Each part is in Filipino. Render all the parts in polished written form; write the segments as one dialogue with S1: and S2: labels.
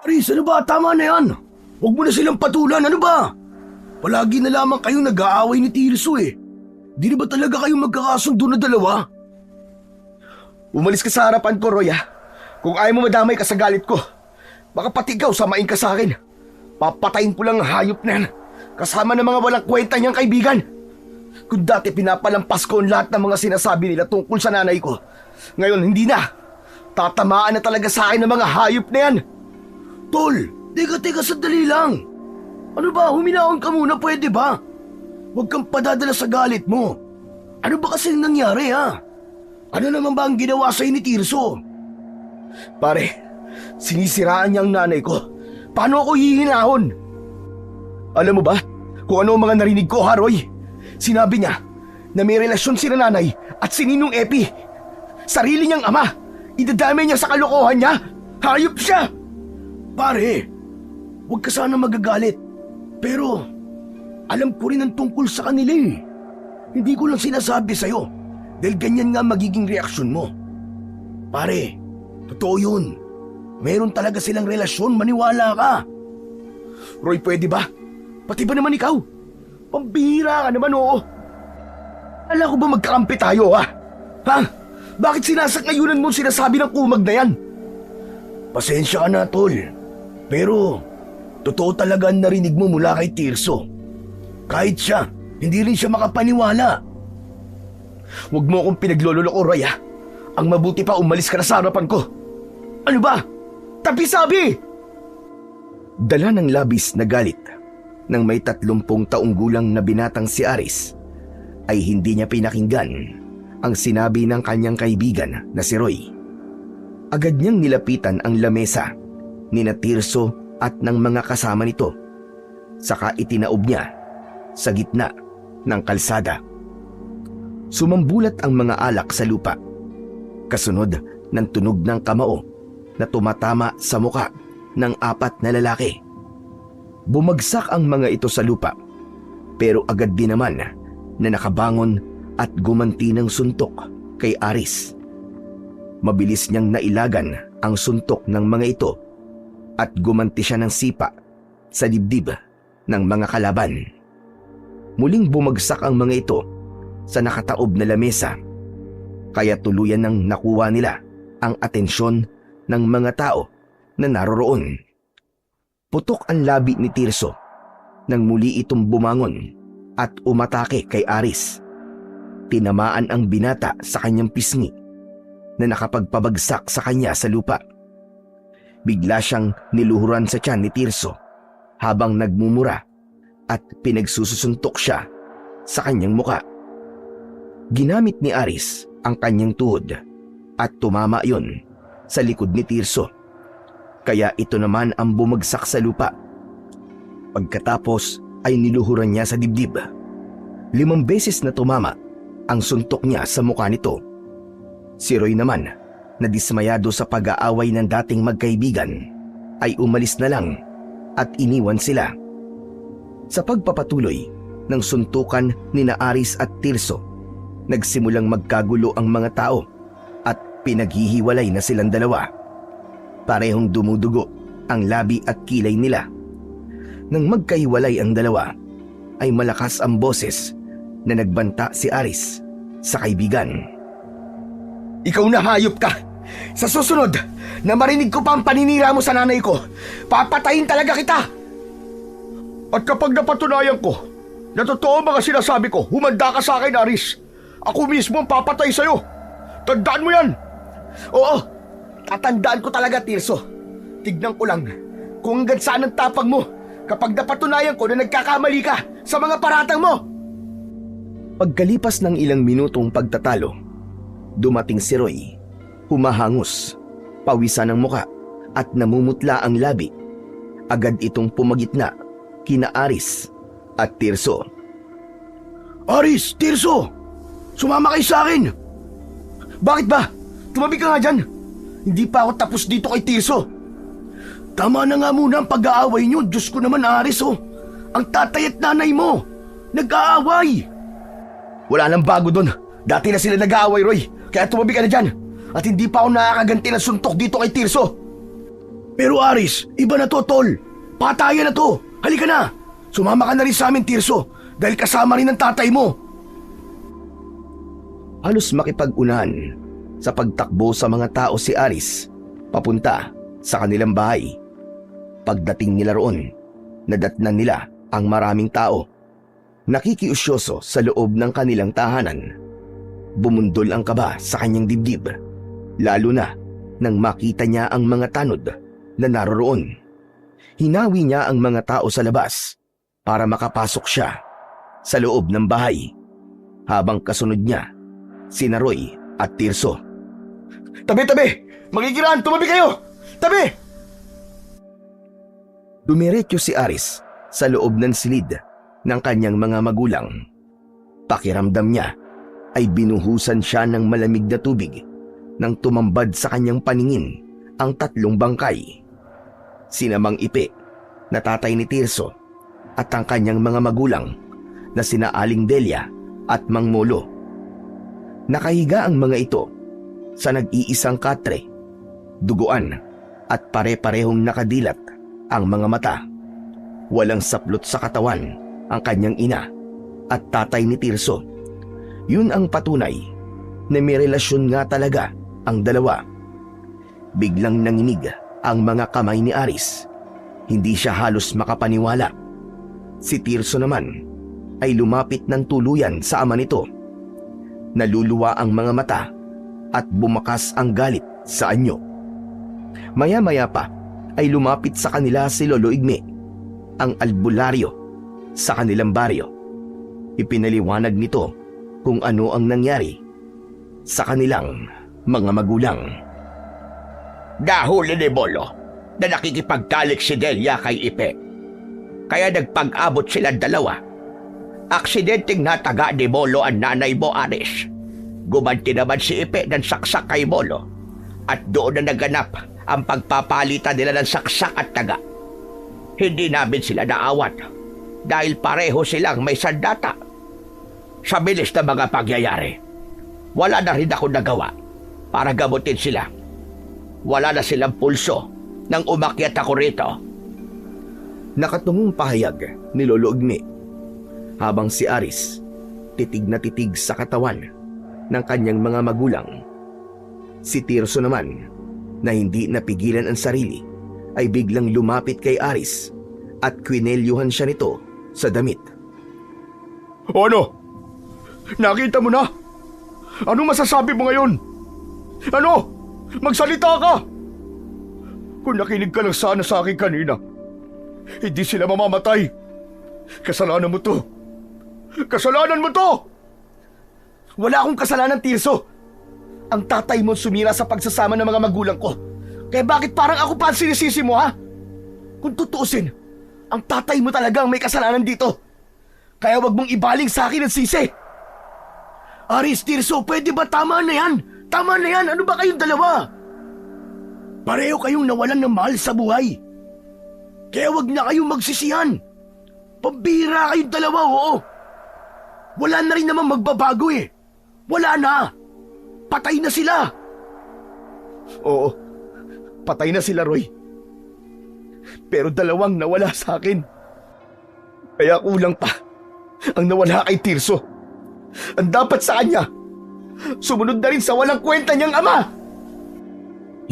S1: Aris, ano ba? Tama na yan. Huwag mo na silang patulan, ano ba? Palagi na lamang kayong nag-aaway ni Tirso eh. Di na ba talaga kayong magkakasundo na dalawa?
S2: Umalis ka sa harapan ko, Roy, ha? Kung ayaw mo madamay ka sa galit ko, baka pati ikaw samain ka sa akin. Papatayin ko lang ang hayop na yan, kasama ng mga walang kwenta niyang kaibigan. Kung dati pinapalampas ko ang lahat ng mga sinasabi nila tungkol sa nanay ko, ngayon hindi na. Tatamaan na talaga sa akin ng mga hayop na yan.
S1: Tol, teka sandali lang. Ano ba, huminahon ka muna, pwede ba? Huwag kang padadala sa galit mo. Ano ba kasi nangyari, ha? Ano naman ba ang ginawa sa'yo ni Tirso?
S2: Pare, sinisiraan niya ang nanay ko. Paano ako hihinahon? Alam mo ba kung ano ang mga narinig ko, Haroy? Sinabi niya na may relasyon si nanay at si Ninong Epi. Sarili niyang ama. Idadamay niya sa kalokohan niya. Hayop siya!
S1: Pare, huwag ka sana magagalit. Pero, alam ko rin ang tungkol sa kanila eh. Hindi ko lang sinasabi sa'yo dahil ganyan nga magiging reaksyon mo. Pare, totoo yun. Meron talaga silang relasyon, maniwala ka.
S2: Roy, pwede ba? Pati ba naman ikaw? Pambihira ka naman, oo. Alam ko ba magkakampi tayo, ha? Ha? Bakit sinasakayunan mo sinasabi ng kumag na yan?
S1: Pasensya ka na, tol. Pero, totoo talaga ang narinig mo mula kay Tirso. Kahit siya, hindi rin siya makapaniwala.
S2: Huwag mo akong pinaglololoko, Roy, ha? Ang mabuti pa umalis ka na sa harapan ko. Ano ba? Tapi sabi! Dala ng labis na galit nang may 30 taong gulang na binatang si Aris ay hindi niya pinakinggan ang sinabi ng kanyang kaibigan na si Roy. Agad niyang nilapitan ang lamesa ni Tirso at ng mga kasama nito. Saka itinaob niya sa gitna ng kalsada. Sumambulat ang mga alak sa lupa. Kasunod ng tunog ng kamao na tumatama sa muka ng 4 na lalaki. Bumagsak ang mga ito sa lupa, pero agad din naman na nakabangon at gumanti ng suntok kay Aris. Mabilis niyang nailagan ang suntok ng mga ito at gumanti siya ng sipa sa dibdib ng mga kalaban. Muling bumagsak ang mga ito sa nakataob na lamesa, kaya tuluyan nang nakuha nila ang atensyon ng mga tao na naroroon. Putok ang labi ni Tirso nang muli itong bumangon at umatake kay Aris. Tinamaan ang binata sa kanyang pisngi na nakapagpabagsak sa kanya sa lupa. Bigla siyang niluhuran sa tiyan ni Tirso habang nagmumura at pinagsusuntok siya sa kanyang muka. Ginamit ni Aris ang kanyang tuhod at tumama yon sa likod ni Tirso, kaya ito naman ang bumagsak sa lupa. Pagkatapos ay niluhuran niya sa dibdib. 5 beses na tumama ang suntok niya sa mukha nito. Si Roy naman, na dismayado sa pag-aaway ng dating magkaibigan, ay umalis na lang at iniwan sila. Sa pagpapatuloy ng suntukan ni Aris at Tirso, nagsimulang magkagulo ang mga tao at pinaghihiwalay na silang dalawa. Parehong dumudugo ang labi at kilay nila. Nang magkahiwalay ang dalawa, ay malakas ang boses na nagbanta si Aris sa kaibigan. Ikaw na hayop ka! Sa susunod na marinig ko pa ang paninira mo sa nanay ko, papatayin talaga kita! At kapag napatunayan ko na totoo mga sinasabi ko, humanda ka sa akin, Aris. Ako mismo ang papatay sa'yo. Tandaan mo yan! Oo, tatandaan ko talaga, Tirso. Tignan ko lang kung hanggang saan ang tapang mo kapag napatunayan ko na nagkakamali ka sa mga paratang mo. Pagkalipas ng ilang minutong pagtatalo, dumating si Roy. Humahangos, pawisan ang muka at namumutla ang labi. Agad itong pumagitna kina Aris at Tirso.
S1: Aris, Tirso! Sumama kayo sa akin!
S2: Bakit ba? Tumabi ka nga dyan. Hindi pa ako tapos dito kay Tirso.
S1: Tama na nga muna ang pag-aaway nyo. Diyos ko naman, Aris, oh. Ang tatay at nanay mo, nag-aaway.
S2: Wala nang bago doon. Dati na sila nag-aaway, Roy. Kaya tumabi ka na dyan. At hindi pa ako nakakaganti ng suntok dito kay Tirso.
S1: Pero Aris, iba na to, tol. Patayan na to. Halika na. Sumama ka na rin sa amin, Tirso. Dahil kasama rin ng tatay mo.
S2: Halos makipag-unahan sa pagtakbo sa mga tao si Aris papunta sa kanilang bahay. Pagdating nila roon, nadatnan nila ang maraming tao. Nakikiusyoso sa loob ng kanilang tahanan. Bumundol ang kaba sa kanyang dibdib, lalo na nang makita niya ang mga tanod na naroroon. Hinawi niya ang mga tao sa labas para makapasok siya sa loob ng bahay, habang kasunod niya sina Roy at Tirso.
S1: Tabi! Magigiraan! Tumabi kayo! Tabi!
S2: Dumiretso si Aris sa loob ng silid ng kanyang mga magulang. Pakiramdam niya ay binuhusan siya ng malamig na tubig nang tumambad sa kanyang paningin ang 3 bangkay. Sina Mang Ipe na tatay ni Tirso at ang kanyang mga magulang na sina Aling Delia at Mang Molo. Nakahiga ang mga ito sa nag-iisang katre, duguan at pare-parehong nakadilat ang mga mata. Walang saplot sa katawan ang kanyang ina at tatay ni Tirso. Yun ang patunay na may relasyon nga talaga ang dalawa. Biglang nanginig ang mga kamay ni Aris. Hindi siya halos makapaniwala. Si Tirso naman ay lumapit ng tuluyan sa ama nito. Naluluwa ang mga mata at bumakas ang galit sa anyo. Maya-maya pa ay lumapit sa kanila si Lolo Igme, ang albularyo sa kanilang baryo. Ipinaliwanag nito kung ano ang nangyari sa kanilang mga magulang.
S3: Dahuli ni Bolo na nakikipagtalik si Delia kay Ipe. Kaya nagpag-abot silang dalawa. Aksidenteng nataga ni Bolo ang nanay mo, Aris. Gumanti naman si Ipe ng saksak kay Bolo. At doon na naganap ang pagpapalitan nila ng saksak at taga. Hindi namin sila naawat dahil pareho silang may sandata. Sa bilis na mga pagyayari, wala na rin ako nagawa para gamutin sila. Wala na silang pulso nang umakyat ako rito.
S2: Nakatungong pahayag ni Lolo Igme, habang si Aris titig na titig sa katawan ng kanyang mga magulang. Si Tirso naman, na hindi napigilan ang sarili, ay biglang lumapit kay Aris at kwinelyuhan siya nito sa damit.
S1: O ano? Nakita mo na? Anong masasabi mo ngayon? Ano? Magsalita ka! Kung nakinig ka lang sana sa akin kanina, hindi sila mamamatay. Kasalanan mo to. Kasalanan mo to! Wala akong kasalanan, Tirso. Ang tatay mo sumira sa pagsasama ng mga magulang ko. Kaya bakit parang ako pa ang sinisisi mo, ha? Kung tutuusin, ang tatay mo talagang may kasalanan dito. Kaya wag mong ibaling sa akin ang sisi. Aris, Tirso, pwede ba tama na yan? Tama na yan, ano ba kayong dalawa? Pareho kayong nawalan ng mahal sa buhay. Kaya wag na kayong magsisihan. Pambihira kayong dalawa, oo. Wala na rin naman magbabago eh. Wala na. Patay na sila. Oo, patay na sila, Roy. Pero dalawang nawala sa akin. Kaya kulang pa ang nawala kay Tirso. Ang dapat sa kanya, sumunod na rin sa walang kwenta niyang ama.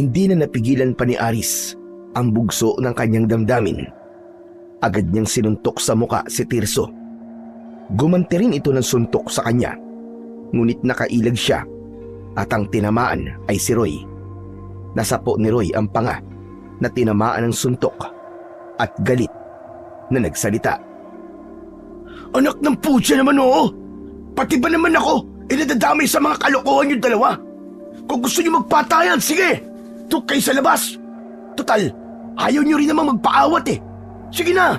S2: Hindi na napigilan pa ni Aris ang bugso ng kanyang damdamin. Agad niyang sinuntok sa muka si Tirso. Gumanti rin ito ng suntok sa kanya, ngunit nakailag siya at ang tinamaan ay si Roy. Nasapo ni Roy ang panga na tinamaan ng suntok at galit na nagsalita.
S1: Anak ng putya naman, oo. Pati ba naman ako nadadamay sa mga kalokohan yung dalawa? Kung gusto niyo magpatayan, sige. Tuk kayo sa labas. Total, ayaw niyo rin naman magpaawat eh. Sige na.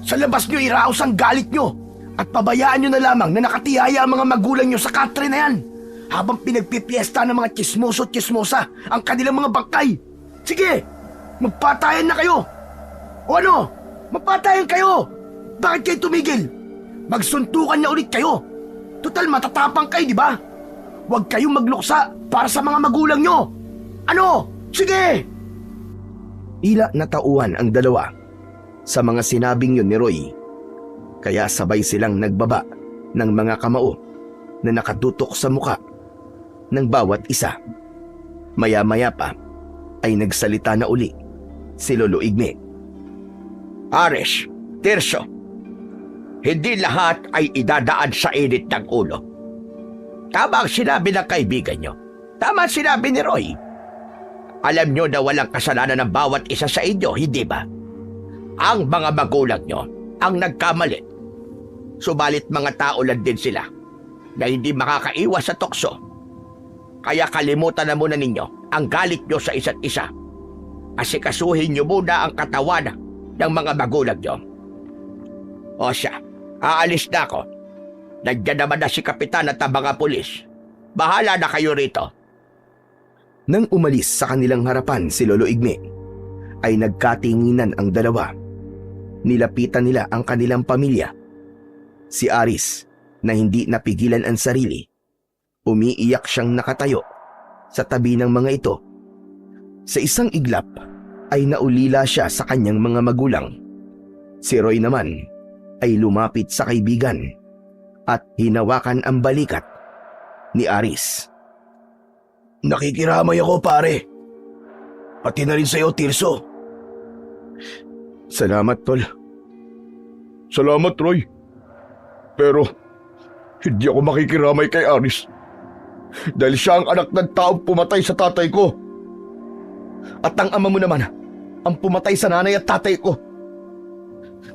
S1: Sa labas niyo iraos ang galit niyo. At pabayaan niyo na lamang na nakatihaya ang mga magulang niyo sa katre na yan. Habang pinagpipiesta ng mga chismoso at chismosa ang kanilang mga bangkay. Sige, magpatayan na kayo. O ano? Magpatayan kayo. Bakit kayo tumigil? Magsuntukan na ulit kayo. Total matatapang kayo, di ba? Huwag kayong magluksa para sa mga magulang nyo. Ano? Sige!
S2: Tila natauhan ang dalawa sa mga sinabing yun ni Roy, kaya sabay silang nagbaba ng mga kamao na nakatutok sa muka ng bawat isa. Maya-maya pa ay nagsalita na uli si Lolo Igme.
S3: Aris, Tirso, hindi lahat ay idadaan sa init ng ulo. Tama ang sinabi ng kaibigan nyo. Tama ang sinabi ni Roy. Alam nyo na walang kasalanan ng bawat isa sa inyo, hindi ba? Ang mga magulang nyo ang nagkamali. Subalit mga tao lang din sila na hindi makakaiwas sa tukso. Kaya kalimutan na muna ninyo ang galit nyo sa isa't isa. Asikasuhin nyo muna ang katawan ng mga magulang nyo. O siya, aalis na ako. Nandiyan naman na si Kapitan at ang mga pulis. Bahala na kayo rito.
S2: Nang umalis sa kanilang harapan si Lolo Igme, ay nagkatinginan ang dalawa. Nilapitan nila ang kanilang pamilya. Si Aris, na hindi napigilan ang sarili, umiiyak siyang nakatayo sa tabi ng mga ito. Sa isang iglap ay naulila siya sa kanyang mga magulang. Si Roy naman ay lumapit sa kaibigan at hinawakan ang balikat ni Aris.
S1: Nakikiramay ako, pare. Pati na rin sa'yo, Tirso.
S2: Salamat, Tol.
S1: Salamat, Roy. Pero hindi ako makikiramay kay Aris. Dahil siya ang anak ng taong pumatay sa tatay ko.
S2: At ang ama mo naman ang pumatay sa nanay at tatay ko.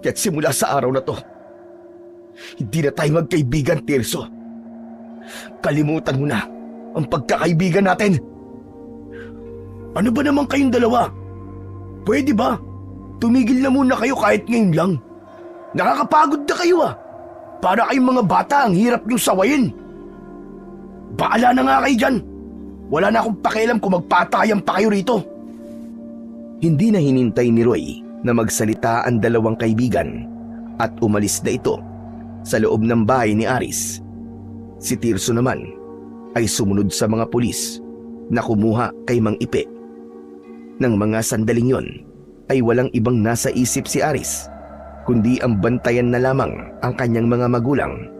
S2: Kaya't simula sa araw na to, hindi na tayo magkaibigan, Tirso. Kalimutan mo na ang pagkakaibigan natin.
S1: Ano ba naman kayong dalawa? Pwede ba? Tumigil na muna kayo kahit ngayon lang. Nakakapagod na kayo ah. Para kayong mga bata, ang hirap niyong sawayin. Baala na nga kayo dyan. Wala na akong pakialam kung magpatayan pa kayo rito.
S2: Hindi na hinintay ni Roy na magsalita ang dalawang kaibigan at umalis na ito sa loob ng bahay ni Aris. Si Tirso naman ay sumunod sa mga pulis na kumuha kay Mang Ipe. Nang mga sandaling yon ay walang ibang nasa isip si Aris kundi ang bantayan na lamang ang kanyang mga magulang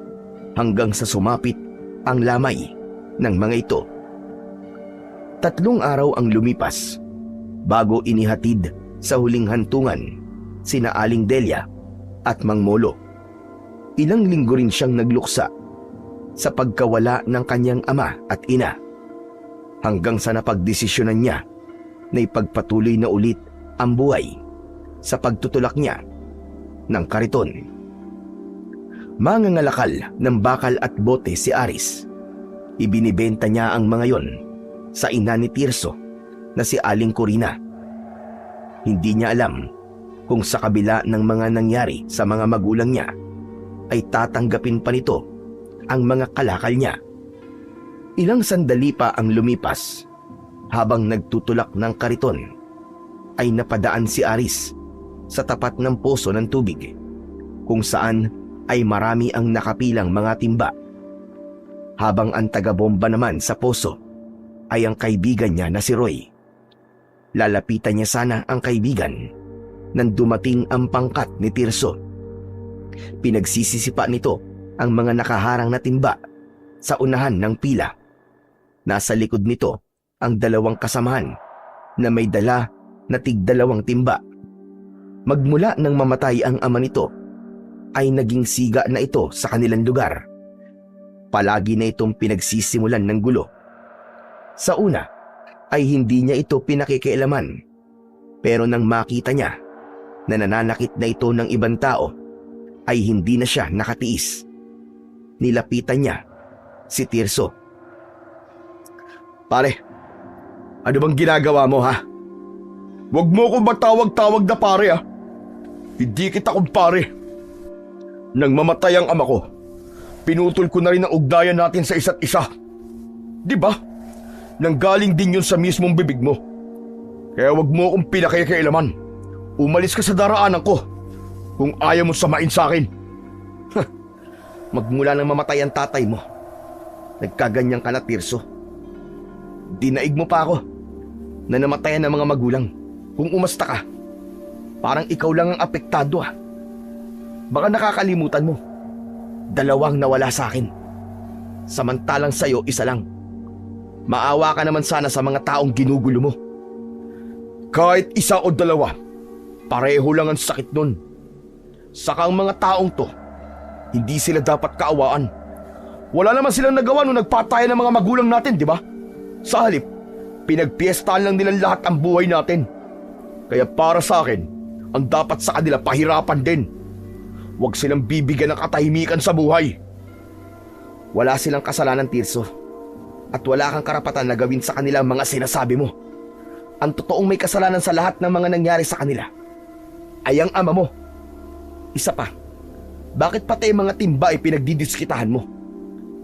S2: hanggang sa sumapit ang lamay ng mga ito. 3 araw ang lumipas bago inihatid sa huling hantungan sina Aling Delia at Mang Molo. Ilang linggo rin siyang nagluksa sa pagkawala ng kanyang ama at ina hanggang sa napagdesisyonan niya na ipagpatuloy na ulit ang buhay sa pagtutulak niya ng kariton. Mangangalakal ng bakal at bote si Aris. Ibinibenta niya ang mga yon sa ina ni Tirso na si Aling Corina. Hindi niya alam kung sa kabila ng mga nangyari sa mga magulang niya ay tatanggapin pa nito ang mga kalakal niya. Ilang sandali pa ang lumipas habang nagtutulak ng kariton ay napadaan si Aris sa tapat ng poso ng tubig kung saan ay marami ang nakapilang mga timba. Habang ang taga-bomba naman sa poso ay ang kaibigan niya na si Roy. Lalapitan niya sana ang kaibigan nang dumating ang pangkat ni Tirso. Pinagsisisipa nito ang mga nakaharang na timba sa unahan ng pila. Nasa likod nito ang 2 kasamahan na may dala na tig-2 timba. Magmula nang mamatay ang ama nito, ay naging siga na ito sa kanilang lugar. Palagi na itong pinagsisimulan ng gulo. Sa una, ay hindi niya ito pinakikialaman. Pero nang makita niya na nananakit na ito ng ibang tao, ay hindi na siya nakatiis. Nilapitan niya si Tirso.
S1: Pare, ano bang ginagawa mo ha? Huwag mo akong matawag-tawag na pare ha. Hindi kita kumpare. Nang mamatay ang ama ko, pinutol ko na rin ang ugnayan natin sa isa't isa. Di ba? Nanggaling din yun sa mismong bibig mo. Kaya huwag mo akong pinakikialaman. Umalis ka sa daraanan ko kung ayaw mo samain sa akin.
S2: Magmula nang mamatay ang tatay mo, nagkaganyan ka na, Tirso. Dinaig mo pa ako na namatayan ng mga magulang. Kung umasta ka, parang ikaw lang ang apektado ah. Baka nakakalimutan mo, 2 nawala sa akin. Samantalang sa'yo, 1 lang. Maawa ka naman sana sa mga taong ginugulo mo. Kahit 1 o 2, pareho lang ang sakit nun. Saka ang mga taong to, hindi sila dapat kaawaan. Wala naman silang nagawa nung nagpatayan ng mga magulang natin, di ba? Sa halip, pinagpiestahan lang nilang lahat ang buhay natin. Kaya para sa akin, ang dapat sa kanila pahirapan din. Huwag silang bibigyan ng katahimikan sa buhay. Wala silang kasalanan, Tirso. At wala kang karapatan na gawin sa kanila ang mga sinasabi mo. Ang totoong may kasalanan sa lahat ng mga nangyari sa kanila ay ang ama mo. Isa pa, bakit pati mga timba ay pinagdidiskitahan mo?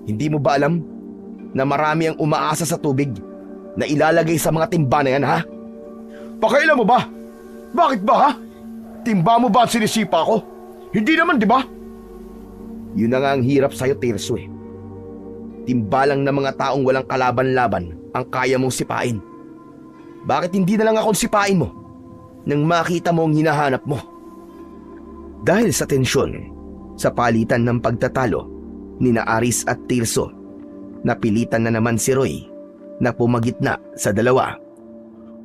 S2: Hindi mo ba alam na marami ang umaasa sa tubig na ilalagay sa mga timba na yan, ha? Pakailan mo ba? Bakit ba, ha? Timba mo ba ang sinisipa ko? Hindi naman, di ba? Yun na nga ang hirap sa'yo, Tirso eh. Timba lang ng mga taong walang kalaban-laban ang kaya mong sipain. Bakit hindi na lang akong sipain mo nang makita mo ang hinahanap mo? Dahil sa tensyon, sa palitan ng pagtatalo ni na Aris at Tirso, napilitan na naman si Roy na pumagitna sa dalawa.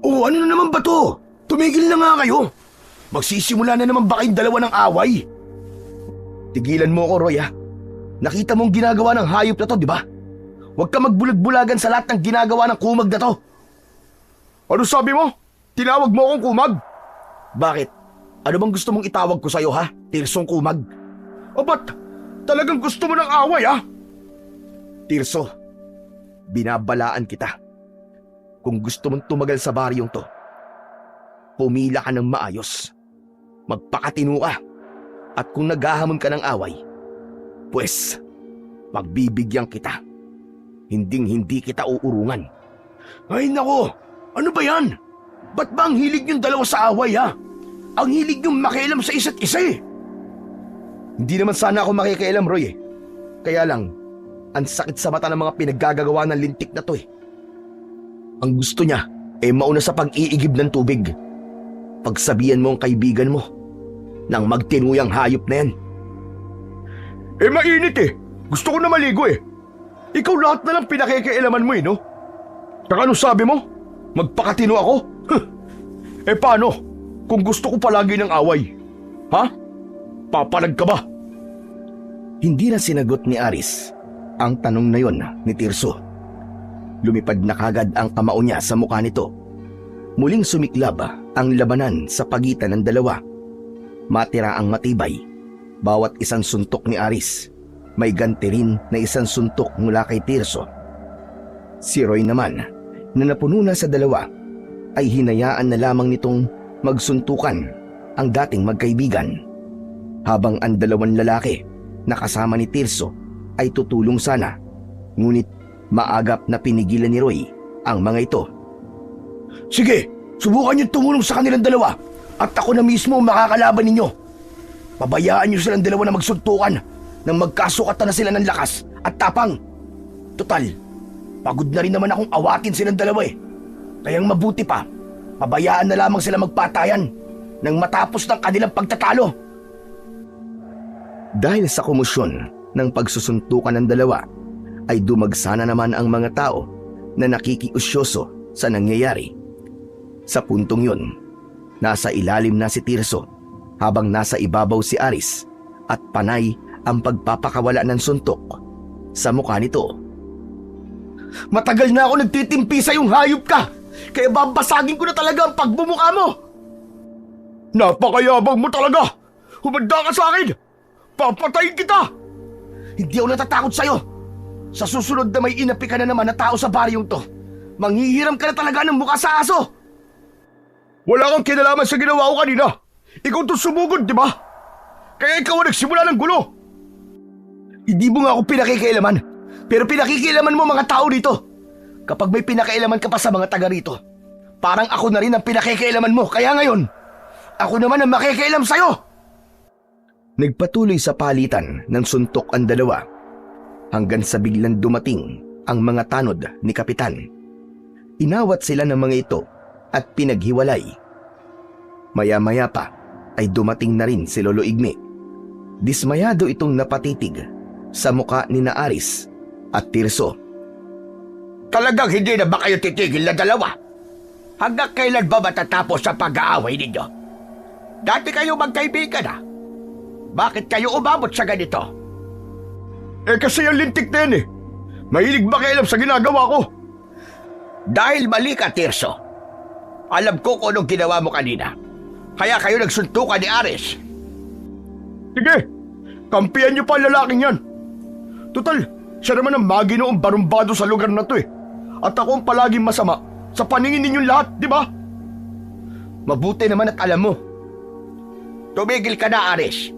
S1: Oh, ano na naman ba to? Tumigil na nga kayo. Magsisimula na naman ba kayong dalawa ng away?
S2: Tigilan mo ako, Roy, ha? Nakita mong ginagawa ng hayop na to, di ba? Huwag ka magbulag-bulagan sa lahat ng ginagawa ng kumag na to.
S1: Ano sabi mo? Tinawag mo akong kumag?
S2: Bakit? Ano bang gusto mong itawag ko sa'yo, ha? Tirsong kumag?
S1: O ba't talagang gusto mo ng away, ha?
S2: Tirso, binabalaan kita. Kung gusto mong tumagal sa baryong to, pumila ka ng maayos. Magpakatino ka. At kung naghahamon ka ng away, pwes, pagbibigyan kita. Hinding-hindi kita uurungan.
S1: Ay nako, ano ba yan? Ba't ba ang hilig niyong dalawa sa away, ha? Ang hilig niyong makialam sa isa't isa eh.
S2: Hindi naman sana ako makikialam, Roy eh. Kaya lang, ang sakit sa mata ng mga pinaggagawa ng lintik na to eh. Ang gusto niya ay mauna sa pag-iigib ng tubig. Pagsabihan mo ang kaibigan mo nang magtinuyang hayop na yan.
S1: Eh mainit eh. Gusto ko na maligo eh. Ikaw lahat na lang pinakikialaman mo eh, no? Saka ano sabi mo? Magpakatino ako? Huh. Eh paano kung gusto ko palagi ng away? Ha? Papalag ka ba?
S2: Hindi na sinagot ni Aris ang tanong na yon ni Tirso. Lumipad na kagad ang kamao niya sa mukha nito. Muling sumiklab ang labanan sa pagitan ng dalawa. Matira ang matibay. Bawat isang suntok ni Aris, may ganti rin na isang suntok mula kay Tirso. Si Roy naman, na napuno na sa dalawa, ay hinayaan na lamang nitong magsuntukan ang dating magkaibigan. Habang ang 2 lalaki na kasama ni Tirso ay tutulong sana, ngunit maagap na pinigilan ni Roy ang mga ito.
S1: Sige, subukan niyo tumulong sa kanilang dalawa at ako na mismo ang makakalaban ninyo. Pabayaan niyo silang dalawa na magsuntukan nang magkasukatan na sila ng lakas at tapang. Total, pagod na rin naman akong awatin silang dalawa eh. Kayang mabuti pa, pabayaan na lamang sila magpatayan nang matapos ng kanilang pagtatalo.
S2: Dahil sa komosyon ng pagsusuntukan ng dalawa, ay dumagsana naman ang mga tao na nakikiusyoso sa nangyayari. Sa puntong yun, nasa ilalim na si Tirso habang nasa ibabaw si Aris at panay ang pagpapakawala ng suntok sa mukha nito.
S1: Matagal na ako nagtitimpi sa yung hayop ka, kaya babasagin ko na talaga ang pagbumuka mo. Napakayabang mo talaga. Humanda ka sa akin. Papatayin kita.
S2: Hindi ako natatakot sa'yo. Sa susunod na may inapi ka na naman na tao sa baryong to, manghihiram ka na talaga ng mukha sa aso.
S1: Wala kang kinalaman sa ginawa ko kanina. Ikaw itong sumugod, di ba? Kaya ikaw ang nagsimula ng gulo.
S2: Hindi mo nga ako pinakikialaman, pero pinakikialaman mo mga tao dito. Kapag may pinakialaman ka pa sa mga taga rito, parang ako na rin ang pinakikialaman mo. Kaya ngayon, ako naman ang makikialam sa'yo. Nagpatuloy sa palitan ng suntok ang dalawa hanggang sa biglang dumating ang mga tanod ni Kapitan. Inawat sila ng mga ito at pinaghiwalay. Maya-maya pa ay dumating na rin si Lolo Igme. Dismayado itong napatitig sa muka ni na Aris at Tirso.
S3: Talagang hindi na ba kayo titigil na dalawa? Hanggang kailan ba matatapos sa pag-aaway ninyo? Dati kayo magkaibigan na. Bakit kayo umabot sa ganito?
S1: Kasi yung lintik na yan eh. Mahilig ba kayo sa ginagawa ko?
S3: Dahil mali ka, Tirso. Alam ko kung anong ginawa mo kanina. Kaya kayo nagsuntukan ni Aris.
S1: Sige, kampiyan niyo pa ang lalaking yan. Total, siya naman ang maginoong barumbado sa lugar na to eh. At ako ang palaging masama sa paningin ninyong lahat, di ba?
S2: Mabuti naman at alam mo.
S3: Tumigil ka na, Aris.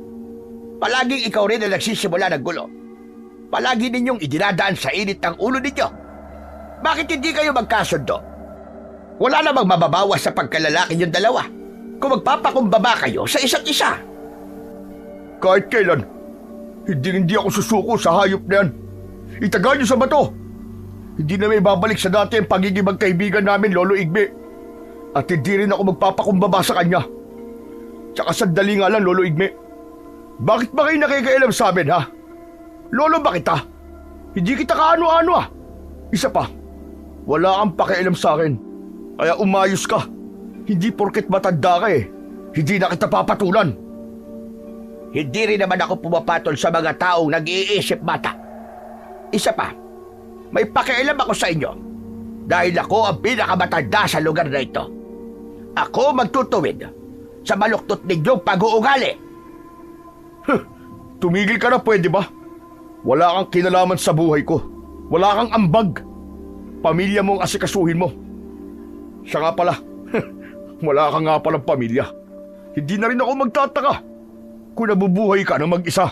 S3: Palaging ikaw rin ang nagsisimula ng gulo. Palagi ninyong idinadaan sa init ng ulo ninyo. Bakit hindi kayo magkasundo? Wala namang mababawas sa pagkalalaki niyong dalawa kung magpapakumbaba kayo sa isa't isa.
S1: Kahit kailan, hindi ako susuko sa hayop na yan. Itagal niyo sa bato. Hindi na may babalik sa dati ang pagiging magkaibigan namin, Lolo Igme. At hindi rin ako magpapakumbaba sa kanya. Tsaka sandali nga lang, Lolo Igme. Bakit ba kayo nakikialam sa amin, ha? Lolo ba kita? Hindi kita kaano-ano, ah. Isa pa, wala kang pakialam sa akin. Kaya umayos ka. Hindi porket matanda ka eh. Hindi na kita papatulan.
S3: Hindi rin naman ako pumapatol sa mga taong nag-iisip bata. Isa pa, may pakialam ako sa inyo dahil ako ang pinakamatanda sa lugar na ito. Ako magtutuwid sa maluktot ninyong pag-uugali.
S1: Tumigil ka na, pwede ba? Wala kang kinalaman sa buhay ko. Wala kang ambag. Pamilya mo ang asikasuhin mo. Siya nga pala, wala ka nga palang pamilya. Hindi na rin ako magtataka kung nabubuhay ka ng mag-isa.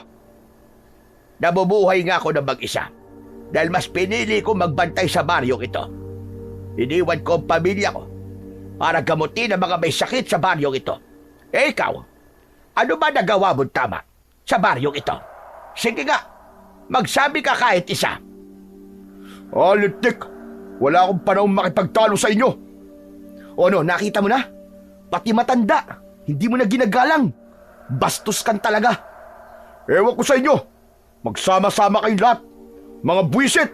S3: Nabubuhay nga ako ng mag-isa dahil mas pinili ko magbantay sa baryong ito. Iniwan ko ang pamilya ko para gamutin ang mga may sakit sa baryong ito. Eh ikaw, ano ba nagawa mo tama sa baryong ito? Sige nga, magsabi ka kahit isa.
S1: Lintik, wala akong panahon makipagtalo sa inyo.
S2: O ano, nakita mo na? Pati matanda, hindi mo na ginagalang. Bastos kan talaga.
S1: Ewan ko sa inyo. Magsama-sama kayong lahat. Mga buwisit,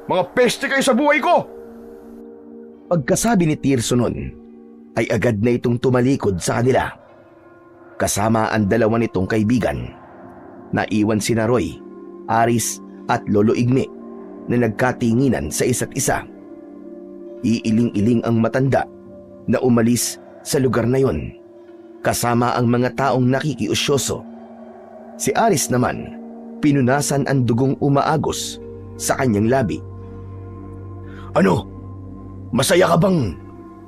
S1: mga peste kayo sa buhay ko.
S2: Pagkasabi ni Tirso nun, ay agad na itong tumalikod sa kanila. Kasama ang dalawa nitong kaibigan. Naiwan sina Roy, Aris at Lolo Igme na nagkatinginan sa isa't isa. Iiling-iling ang matanda na umalis sa lugar na yon, kasama ang mga taong nakikiusyoso. Si Aris naman, pinunasan ang dugong umaagos sa kanyang labi.
S1: Ano? Masaya ka bang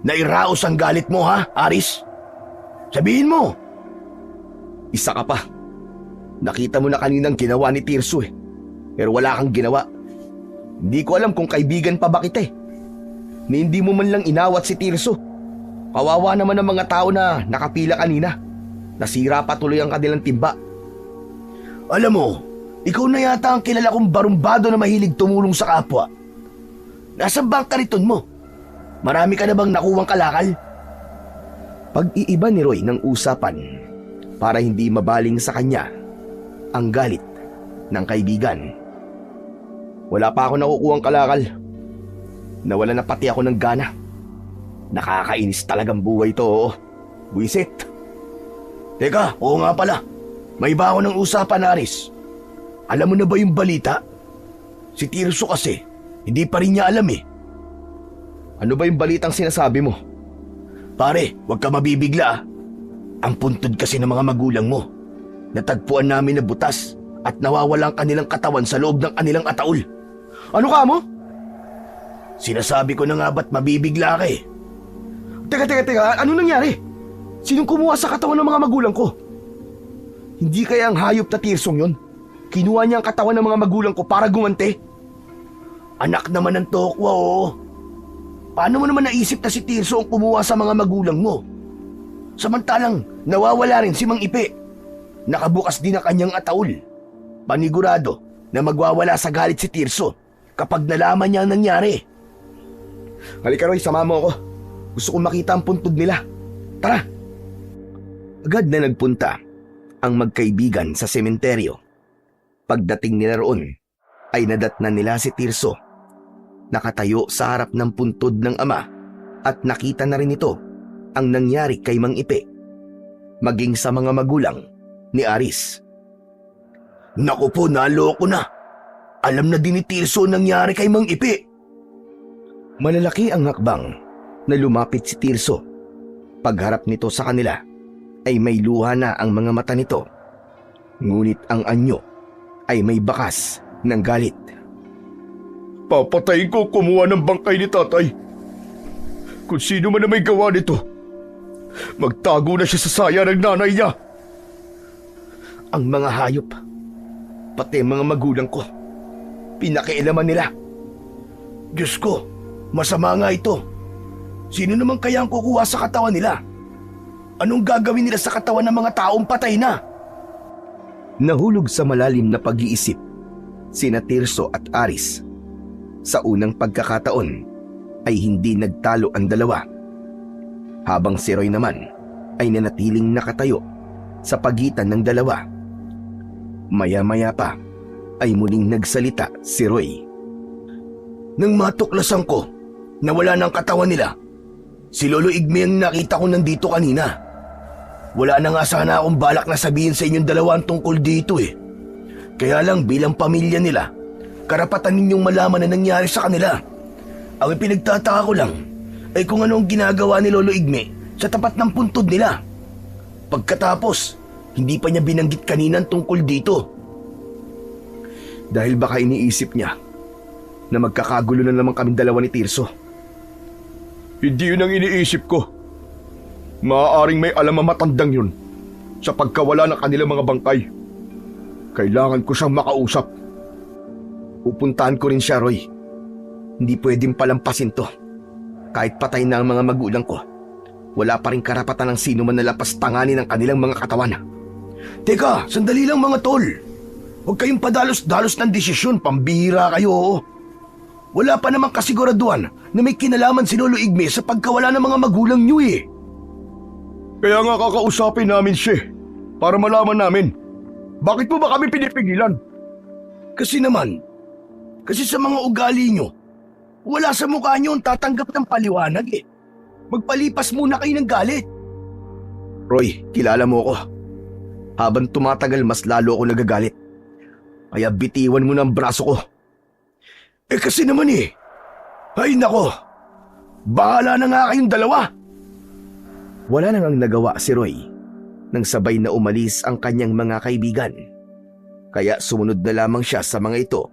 S1: nairaos ang galit mo, ha, Aris? Sabihin mo.
S2: Isa ka pa. Nakita mo na kaninang ginawa ni Tirso eh. Pero wala kang ginawa. Hindi ko alam kung kaibigan pa ba kita eh. Ni hindi mo man lang inawat si Tirso. Kawawa naman ang mga tao na nakapila kanina. Nasira pa tuloy ang kanilang timba.
S1: Alam mo, ikaw na yata ang kilala kong barumbado na mahilig tumulong sa kapwa. Nasaan ba ang kariton mo? Marami ka na bang nakuwang kalakal?
S2: Pag-iiba ni Roy ng usapan para hindi mabaling sa kanya ang galit ng kaibigan. Wala pa ako nakukuhang kalakal. Nawala na pati ako ng gana. Nakakainis talagang buhay to, oo. Buisit.
S1: Teka, oo nga pala. May iba ako ng usapan, Aris. Alam mo na ba yung balita? Si Tirso kasi, hindi pa rin niya alam eh.
S2: Ano ba yung balitang sinasabi mo?
S1: Pare, huwag ka mabibigla ah. Ang puntod kasi ng mga magulang mo. Natagpuan namin na butas at nawawala ang kanilang katawan sa loob ng kanilang ataol.
S2: Ano ka mo?
S1: Sinasabi ko na nga ba't mabibigla ka eh.
S2: Teka, ano nangyari? Sinong kumuha sa katawan ng mga magulang ko? Hindi kaya ang hayop na Tirsong yon? Kinuha niya ang katawan ng mga magulang ko para gumante?
S1: Anak naman ng tokwa, oo. Paano mo naman naisip na si Tirso ang kumuha sa mga magulang mo? Samantalang nawawala rin si Mang Ipe. Nakabukas din ang kanyang ataol. Panigurado na magwawala sa galit si Tirso kapag nalaman niya ang nangyari.
S2: Halika Roy, sama mo ako. Gusto kong makita ang puntod nila. Tara! Agad na nagpunta ang magkaibigan sa sementeryo. Pagdating nila roon, ay nadatnan nila si Tirso. Nakatayo sa harap ng puntod ng ama at nakita na rin ito ang nangyari kay Mang Ipe, maging sa mga magulang ni Aris.
S1: Naku po, naloko na. Alam na din ni Tirso nangyari kay Mang Ipe.
S2: Malalaki ang hakbang na lumapit si Tirso. Pagharap nito sa kanila, ay may luha na ang mga mata nito. Ngunit ang anyo ay may bakas ng galit.
S1: Papatayin ko kumuha ng bangkay ni tatay. Kung sino man na may gawa nito, magtago na siya sa saya ng nanay niya.
S2: Ang mga hayop, pati mga magulang ko, pinakialaman nila.
S1: Diyos ko, masama nga ito. Sino naman kaya ang kukuha sa katawan nila? Anong gagawin nila sa katawan ng mga taong patay na?
S2: Nahulog sa malalim na pag-iisip sina Tirso at Aris. Sa unang pagkakataon ay hindi nagtalo ang dalawa. Habang si Roy naman ay nanatiling nakatayo sa pagitan ng dalawa. Maya-maya pa ay muling nagsalita si Roy.
S1: Nang matuklasan ko na wala ng katawan nila, si Lolo Igme ang nakita ko nandito kanina. Wala na nga sana akong balak na sabihin sa inyong dalawa ang tungkol dito eh. Kaya lang bilang pamilya nila, karapatan ninyong malaman na nangyari sa kanila. Ang pinagtataka ko lang ay kung ano ang ginagawa ni Lolo Igme sa tapat ng puntod nila. Pagkatapos, hindi pa niya binanggit kanina ang tungkol dito.
S2: Dahil baka iniisip niya na magkakagulo na naman kaming dalawa ni Tirso.
S1: Hindi yun ang iniisip ko. Maaaring may alam ang matandang yun sa pagkawala ng kanilang mga bangkay. Kailangan ko siyang makausap.
S2: Pupuntahan ko rin siya, Roy. Hindi pwedeng palampasin to. Kahit patay na ang mga magulang ko, wala pa rin karapatan ng sino man na lapastanganin ang kanilang mga katawan.
S1: Teka, sandali lang mga tol. Huwag kayong padalos-dalos ng desisyon, pambihira kayo. Wala pa namang kasiguraduhan na may kinalaman si Lolo Igme sa pagkawala ng mga magulang niyo eh. Kaya nga kakausapin namin siya para malaman namin. Bakit mo ba kami pinipigilan? Kasi sa mga ugali nyo, wala sa mukha nyo ang tatanggap ng paliwanag eh. Magpalipas muna kayo ng galit.
S2: Roy, kilala mo ko. Habang tumatagal, mas lalo ako nagagalit. Kaya bitiwan mo ng braso ko.
S1: Eh kasi naman eh. Ay nako, bahala na nga kayong dalawa.
S2: Wala nang ang nagawa si Roy nang sabay na umalis ang kanyang mga kaibigan. Kaya sumunod na lamang siya sa mga ito.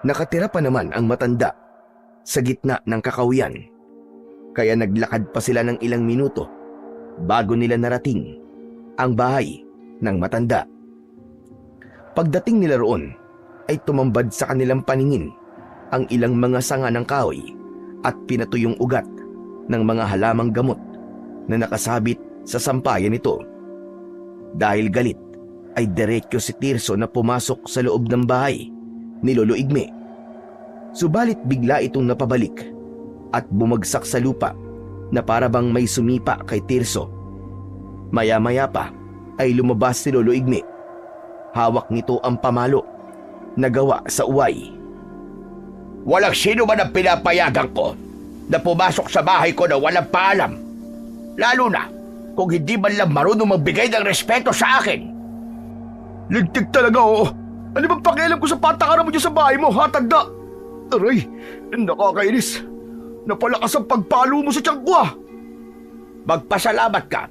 S2: Nakatira pa naman ang matanda sa gitna ng kakahuyan. Kaya naglakad pa sila ng ilang minuto bago nila narating ang bahay ng matanda. Pagdating nila roon ay tumambad sa kanilang paningin ang ilang mga sanga ng kahoy at pinatuyong ugat ng mga halamang gamot na nakasabit sa sampayan nito. Dahil galit ay diretso si Tirso na pumasok sa loob ng bahay ni Lolo Igme. Subalit bigla itong napabalik at bumagsak sa lupa na para bang may sumipa kay Tirso. Maya-maya pa ay lumabas si Lolo Igme. Hawak nito ang pamalo na gawa sa uway.
S3: Walang sino man ang pinapayagan ko na pumasok sa bahay ko na walang paalam. Lalo na kung hindi man lang marunong magbigay ng respeto sa akin.
S1: Ligtig talaga oo. Ano bang pakialam ko sa patakaran mo dyan sa bahay mo, ha tanda? Aray, nakakainis. Napalakas ang pagpalo mo sa tiyan ko ah.
S3: Magpasalamat ka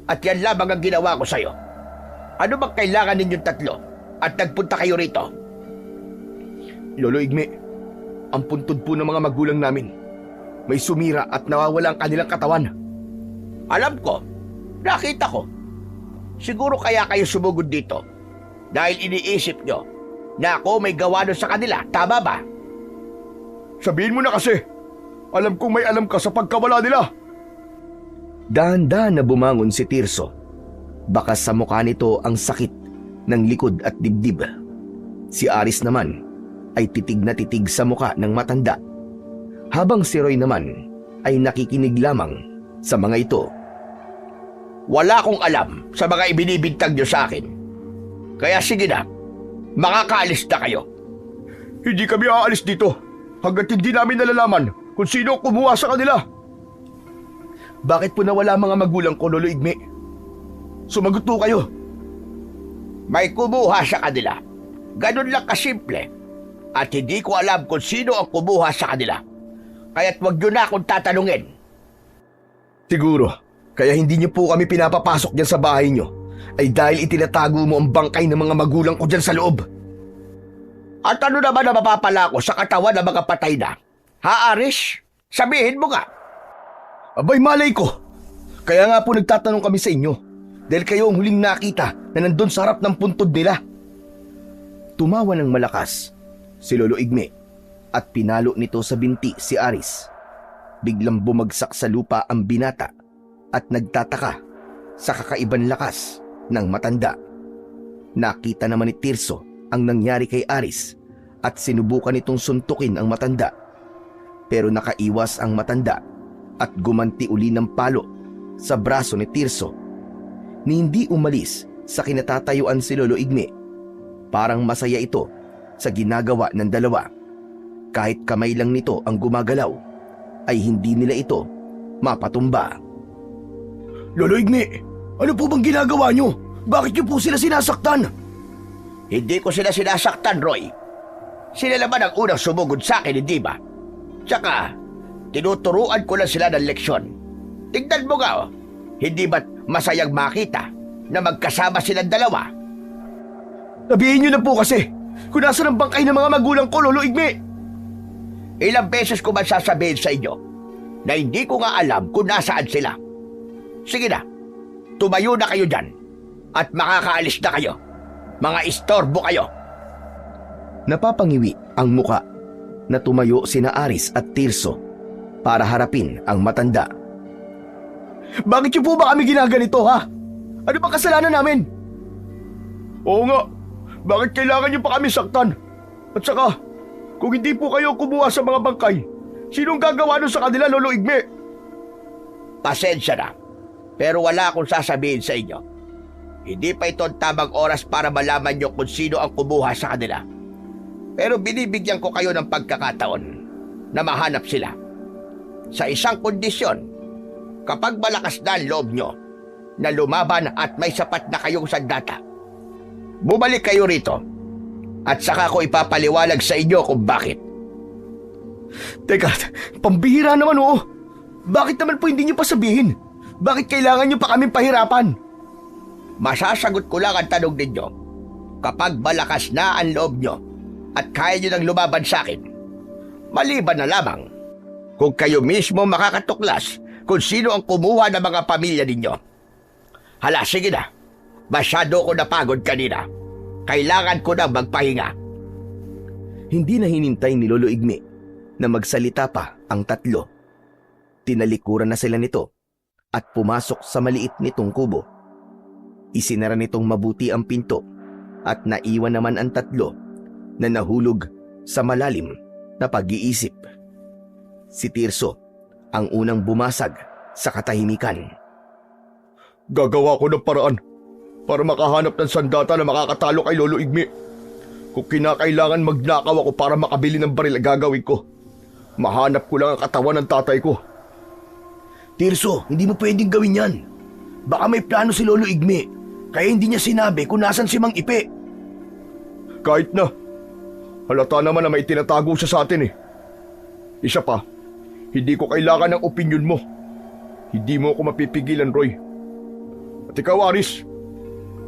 S3: at yan lamang ang ginawa ko sa'yo. Ano bang kailangan ninyong tatlo at nagpunta kayo rito?
S2: Lolo Igme, ang puntod po ng mga magulang namin. May sumira at nawawala ang kanilang katawan.
S3: Alam ko, nakita ko. Siguro kaya kayo sumugod dito dahil iniisip nyo na ako may gawa doon sa kanila, tama ba?
S1: Sabihin mo na kasi. Alam kong may alam ka sa pagkawala nila.
S2: Dahan-dahan na bumangon si Tirso. Bakas sa mukha nito ang sakit ng likod at dibdib. Si Aris naman ay titig na titig sa mukha ng matanda. Habang si Roy naman ay nakikinig lamang sa mga ito.
S3: Wala akong alam sa mga ibinibintang niyo sa akin. Kaya sige na, makakaalis na kayo.
S1: Hindi kami aalis dito hanggat hindi namin nalalaman kung sino ang kumuha sa kanila.
S2: Bakit po nawala mga magulang ko, Lolo Igme? Sumagot po kayo.
S3: May kumuha sa kanila. Ganun lang kasimple. At hindi ko alam kung sino ang kumuha sa kanila. Kaya't wag niyo na akong tatanungin.
S2: Siguro, kaya hindi niyo po kami pinapapasok dyan sa bahay niyo ay dahil itinatago mo ang bangkay ng mga magulang ko dyan sa loob.
S3: At ano naman na mapapala ko sa katawan ng mga patay na? Ha, Aris? Sabihin mo nga.
S2: Abay, malay ko. Kaya nga po nagtatanong kami sa inyo dahil kayo ang huling nakita na nandun sa harap ng puntod nila. Tumawa ng malakas si Lolo Igme at pinalo nito sa binti si Aris. Biglang bumagsak sa lupa ang binata at nagtataka sa kakaiban lakas ng matanda. Nakita naman ni Tirso ang nangyari kay Aris at sinubukan nitong suntukin ang matanda. Pero nakaiwas ang matanda at gumanti uli ng palo sa braso ni Tirso. Ni hindi umalis sa kinatatayuan si Lolo Igme. Parang masaya ito sa ginagawa ng dalawa. Kahit kamay lang nito ang gumagalaw, ay hindi nila ito mapatumba.
S1: Lolo Igme, ano po bang ginagawa niyo? Bakit niyo po sila sinasaktan?
S3: Hindi ko sila sinasaktan, Roy. Sila naman ang unang sumugod sa akin, hindi ba? Tsaka, tinuturuan ko lang sila ng leksyon. Tignan mo nga, oh. Hindi ba't masayang makita na magkasama silang dalawa?
S2: Sabihin niyo na po kasi kung nasa ng bangkay ng mga magulang ko, Lolo Igme.
S3: Ilang beses ko man sasabihin sa inyo na hindi ko nga alam kung nasaan sila. Sige na, tumayo na kayo dyan at makakaalis na kayo. Mga istorbo kayo.
S2: Napapangiwi ang muka na tumayo sina Aris at Tirso para harapin ang matanda. Bakit niyo po ba kami ginaganito, ha? Ano ba kasalanan namin?
S1: Oo nga, bakit kailangan niyo pa kami saktan? At saka, kung hindi po kayo kumuha sa mga bangkay, sinong gagawa nun sa kanila, Lolo Igme?
S3: Pasensya na, pero wala akong sasabihin sa inyo. Hindi pa ito ang tamang oras para malaman nyo kung sino ang kumuha sa kanila. Pero binibigyan ko kayo ng pagkakataon na mahanap sila. Sa isang kondisyon, kapag malakas na ang loob nyo na lumaban at may sapat na kayong sandata, bumalik kayo rito at saka ko ipapaliwalag sa inyo kung bakit.
S2: Teka, pambihira naman, oo. Bakit naman po hindi niyo pa sabihin? Bakit kailangan niyo pa kaming pahirapan?
S3: Masasagot ko lang ang tanong ninyo. Kapag malakas na ang loob nyo at kaya nyo nang lumaban sa akin, maliban na lamang kung kayo mismo makakatuklas kung sino ang kumuha ng mga pamilya ninyo. Hala, sige na. Masyado ko napagod kanina. Kailangan ko na magpahinga.
S2: Hindi na hinintay ni Lolo Igme na magsalita pa ang tatlo. Tinalikuran na sila nito at pumasok sa maliit nitong kubo. Isinara nitong mabuti ang pinto at naiwan naman ang tatlo na nahulog sa malalim na pag-iisip. Si Tirso ang unang bumasag sa katahimikan.
S1: Gagawa ko ng paraan para makahanap ng sandata na makakatalo kay Lolo Igme. Kung kinakailangan magnakaw ako para makabili ng baril, gagawin ko. Mahanap ko lang ang katawan ng tatay ko.
S2: Tirso, hindi mo pwedeng gawin yan. Baka may plano si Lolo Igme, kaya hindi niya sinabi kung nasan si Mang Ipe.
S1: Kahit na, halata naman na may tinatago siya sa atin eh. Isa pa, hindi ko kailangan ng opinyon mo. Hindi mo ako mapipigilan, Roy. At ikaw, Aris,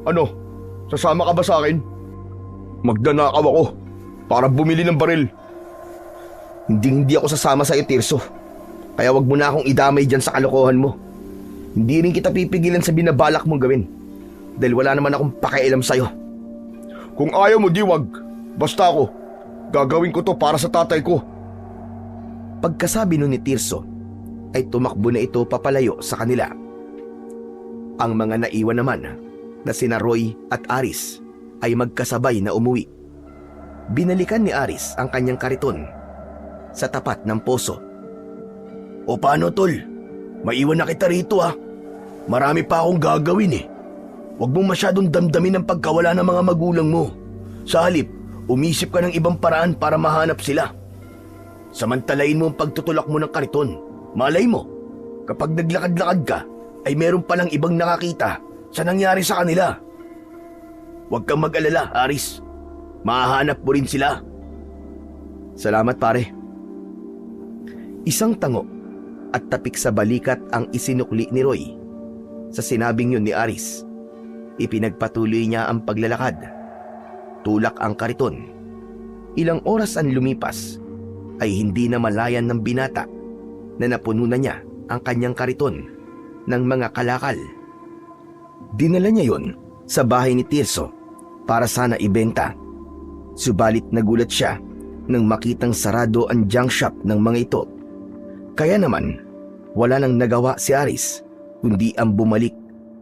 S1: ano, sasama ka ba sa akin? Magdanakaw ako para bumili ng baril.
S2: Hindi ako sasama sa iyo, Tirso. Kaya wag mo na akong idamay dyan sa kalokohan mo. Hindi rin kita pipigilan sa binabalak mong gawin. Dahil wala naman akong pakialam sa'yo.
S1: Kung ayaw mo, di wag. Basta ako, gagawin ko to para sa tatay ko.
S2: Pagkasabi nun ni Tirso, ay tumakbo na ito papalayo sa kanila. Ang mga naiwan naman na sina Roy at Aris ay magkasabay na umuwi. Binalikan ni Aris ang kanyang kariton sa tapat ng poso. O paano, tol? Maiwan na kita rito, ha?
S1: Marami pa akong gagawin eh. Huwag mong masyadong damdamin ang pagkawala ng mga magulang mo. Sa halip, umisip ka ng ibang paraan para mahanap sila. Samantalain mo ang pagtutulak mo ng kariton. Malay mo, kapag naglakad-lakad ka, ay meron palang ibang nakakita sa nangyari sa kanila. Huwag kang mag-alala, Aris. Mahahanap mo rin sila.
S2: Salamat pare. Isang tango at tapik sa balikat ang isinukli ni Roy. Sa sinabing yun ni Aris, ipinagpatuloy niya ang paglalakad. Tulak ang kariton. Ilang oras ang lumipas ay hindi na malayan ng binata na napuno na niya ang kanyang kariton ng mga kalakal. Dinala niya yon sa bahay ni Tirso para sana ibenta. Subalit nagulat siya nang makitang sarado ang junk shop ng mga ito. Kaya naman, wala nang nagawa si Aris kundi ang bumalik